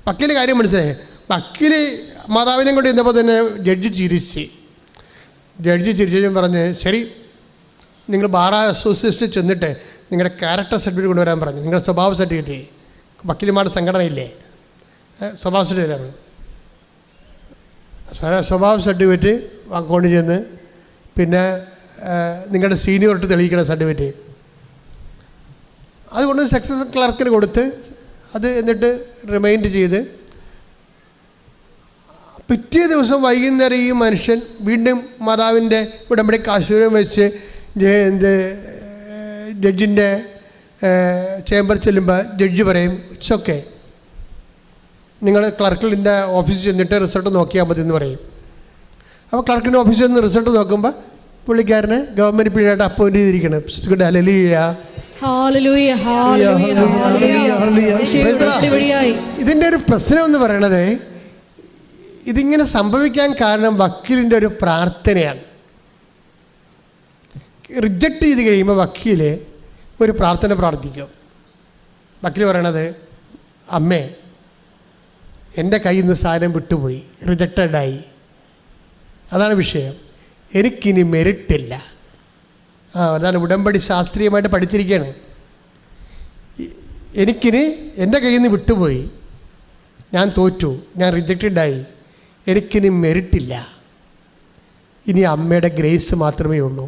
വക്കീലിൻ്റെ കാര്യം മനസ്സിലായി. വക്കീൽ മാതാവിനെ കൊണ്ട് ചെന്നപ്പോൾ തന്നെ ജഡ്ജി ചിരിച്ചും പറഞ്ഞ്, ശരി, നിങ്ങൾ ബാർ അസോസിയേഷനിൽ ചെന്നിട്ട് നിങ്ങളുടെ ക്യാരക്ടർ സർട്ടിഫിക്കറ്റ് കൊണ്ടുവരാൻ പറഞ്ഞു. നിങ്ങളുടെ സ്വഭാവ സർട്ടിഫിക്കറ്റ്, വക്കീലുമാരുടെ സംഘടനയില്ലേ, സ്വഭാവ സർട്ടിഫിക്കറ്റ്. സ്വഭാവ സർട്ടിഫിക്കറ്റ് കൊണ്ട് ചെന്ന് പിന്നെ നിങ്ങളുടെ സീനിയോറിറ്റി തെളിയിക്കുന്ന സർട്ടിഫിക്കറ്റ് അതുകൊണ്ട് സക്സസ് ക്ലർക്കിന് കൊടുത്ത് അത് എന്നിട്ട് റിമൈൻഡ് ചെയ്ത് പിറ്റേ ദിവസം വൈകുന്നേരം ഈ മനുഷ്യൻ വീണ്ടും മാതാവിൻ്റെ ഉടമ്പടിക്ക് ആശീർവാദം വെച്ച് ജഡ്ജിൻ്റെ ചേംബർ ചെല്ലുമ്പോൾ ജഡ്ജി പറയും, ഇറ്റ്സ് ഓക്കെ, നിങ്ങൾ ക്ലർക്കിൻ്റെ ഓഫീസിൽ ചെന്നിട്ട് റിസൾട്ട് നോക്കിയാൽ മതി എന്ന് പറയും. അപ്പോൾ ക്ലർക്കിൻ്റെ ഓഫീസിൽ നിന്ന് റിസൾട്ട് നോക്കുമ്പോൾ പുള്ളിക്കാരനെ ഗവൺമെൻറ് പീരീഡ് അപ്പോയിൻറ്റ് ചെയ്തിരിക്കണം. ഇതിൻ്റെ ഒരു പ്രശ്നം എന്ന് പറയണത്, ഇതിങ്ങനെ സംഭവിക്കാൻ കാരണം വക്കീലിൻ്റെ ഒരു പ്രാർത്ഥനയാണ്. റിജക്റ്റ് ചെയ്ത് കഴിയുമ്പോൾ വക്കീൽ ഒരു പ്രാർത്ഥന പ്രാർത്ഥിക്കും. വക്കീൽ പറയണത്, അമ്മേ, എൻ്റെ കയ്യിൽ നിന്ന് സാധനം വിട്ടുപോയി, റിജക്റ്റഡായി, അതാണ് വിഷയം, എനിക്കിനി മെറിറ്റില്ല. അതാണ് ഉടമ്പടി ശാസ്ത്രീയമായിട്ട് പഠിച്ചിരിക്കുകയാണ്. എനിക്കിനി എൻ്റെ കയ്യിൽ നിന്ന് വിട്ടുപോയി, ഞാൻ തോറ്റു, ഞാൻ റിജക്റ്റഡായി, എനിക്കിനി മെറിറ്റില്ല, ഇനി അമ്മയുടെ ഗ്രേസ് മാത്രമേ ഉള്ളൂ.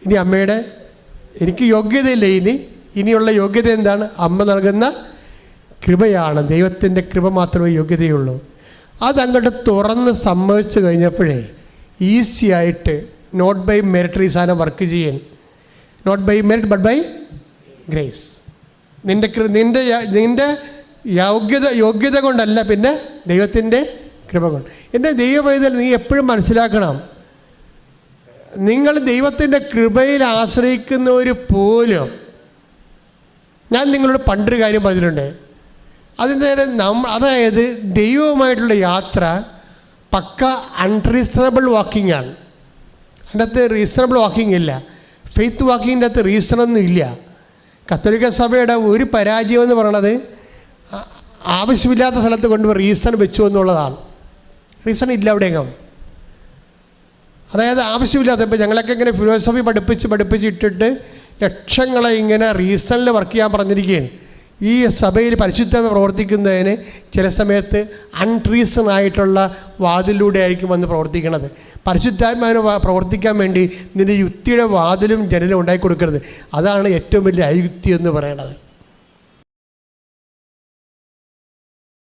ഇനി അമ്മയുടെ, എനിക്ക് യോഗ്യതയില്ല, ഇനിയുള്ള യോഗ്യത എന്താണ്? അമ്മ നൽകുന്ന കൃപയാണ്. ദൈവത്തിൻ്റെ കൃപ മാത്രമേ യോഗ്യതയുള്ളൂ. അതങ്ങോട്ട് തുറന്ന് സമ്മതിച്ചു കഴിഞ്ഞപ്പോഴേ ഈസി ആയിട്ട് നോട്ട് ബൈ മെറിറ്ററി സാധനം വർക്ക് ചെയ്യാൻ, not by merit but by grace. നിൻ്റെ യോഗ്യത കൊണ്ടല്ല, പിന്നെ ദൈവത്തിൻ്റെ കൃപ കൊണ്ട്. എൻ്റെ ദൈവപൈതൽ, നീ എപ്പോഴും മനസ്സിലാക്കണം, നിങ്ങൾ ദൈവത്തിൻ്റെ കൃപയിൽ ആശ്രയിക്കുന്നവർ പോലും, ഞാൻ നിങ്ങളോട് പണ്ടൊരു കാര്യം പറഞ്ഞിട്ടുണ്ട്, അതിൻ്റെ അതായത് ദൈവവുമായിട്ടുള്ള യാത്ര പക്ക അൺറീസണബിൾ വാക്കിംഗ് ആണ്. അതിൻ്റെ അകത്ത് റീസണബിൾ വാക്കിംഗ് ഇല്ല. ഫെയ്ത്ത് വാക്കിങ്ങിൻ്റെ അകത്ത് റീസണൊന്നും ഇല്ല. കത്തോലിക്ക സഭയുടെ ഒരു പരാജയം എന്ന് പറയണത് ആവശ്യമില്ലാത്ത സ്ഥലത്ത് കൊണ്ടുപോയി റീസൺ വെച്ചു എന്നുള്ളതാണ്. റീസൺ ഇല്ല അവിടെയെങ്കിലും. അതായത് ആവശ്യമില്ലാത്ത, ഇപ്പോൾ ഞങ്ങളൊക്കെ ഇങ്ങനെ ഫിലോസഫി പഠിപ്പിച്ചിട്ടിട്ട് ലക്ഷങ്ങളെ ഇങ്ങനെ റീസണിൽ വർക്ക് ചെയ്യാൻ പറഞ്ഞിരിക്കുകയാണ്. ഈ സഭയിൽ പരിശുദ്ധമായി പ്രവർത്തിക്കുന്നതിന് ചില സമയത്ത് അൺറീസൺ ആയിട്ടുള്ള വാതിലൂടെ ആയിരിക്കും വന്ന് പ്രവർത്തിക്കണത്. പരിശുദ്ധാത്മാവിനെ പ്രവർത്തിക്കാൻ വേണ്ടി നിൻ്റെ യുക്തിയുടെ വാതിലും ജനലും ഉണ്ടാക്കി കൊടുക്കരുത്. അതാണ് ഏറ്റവും വലിയ അയുക്തി എന്ന് പറയണത്.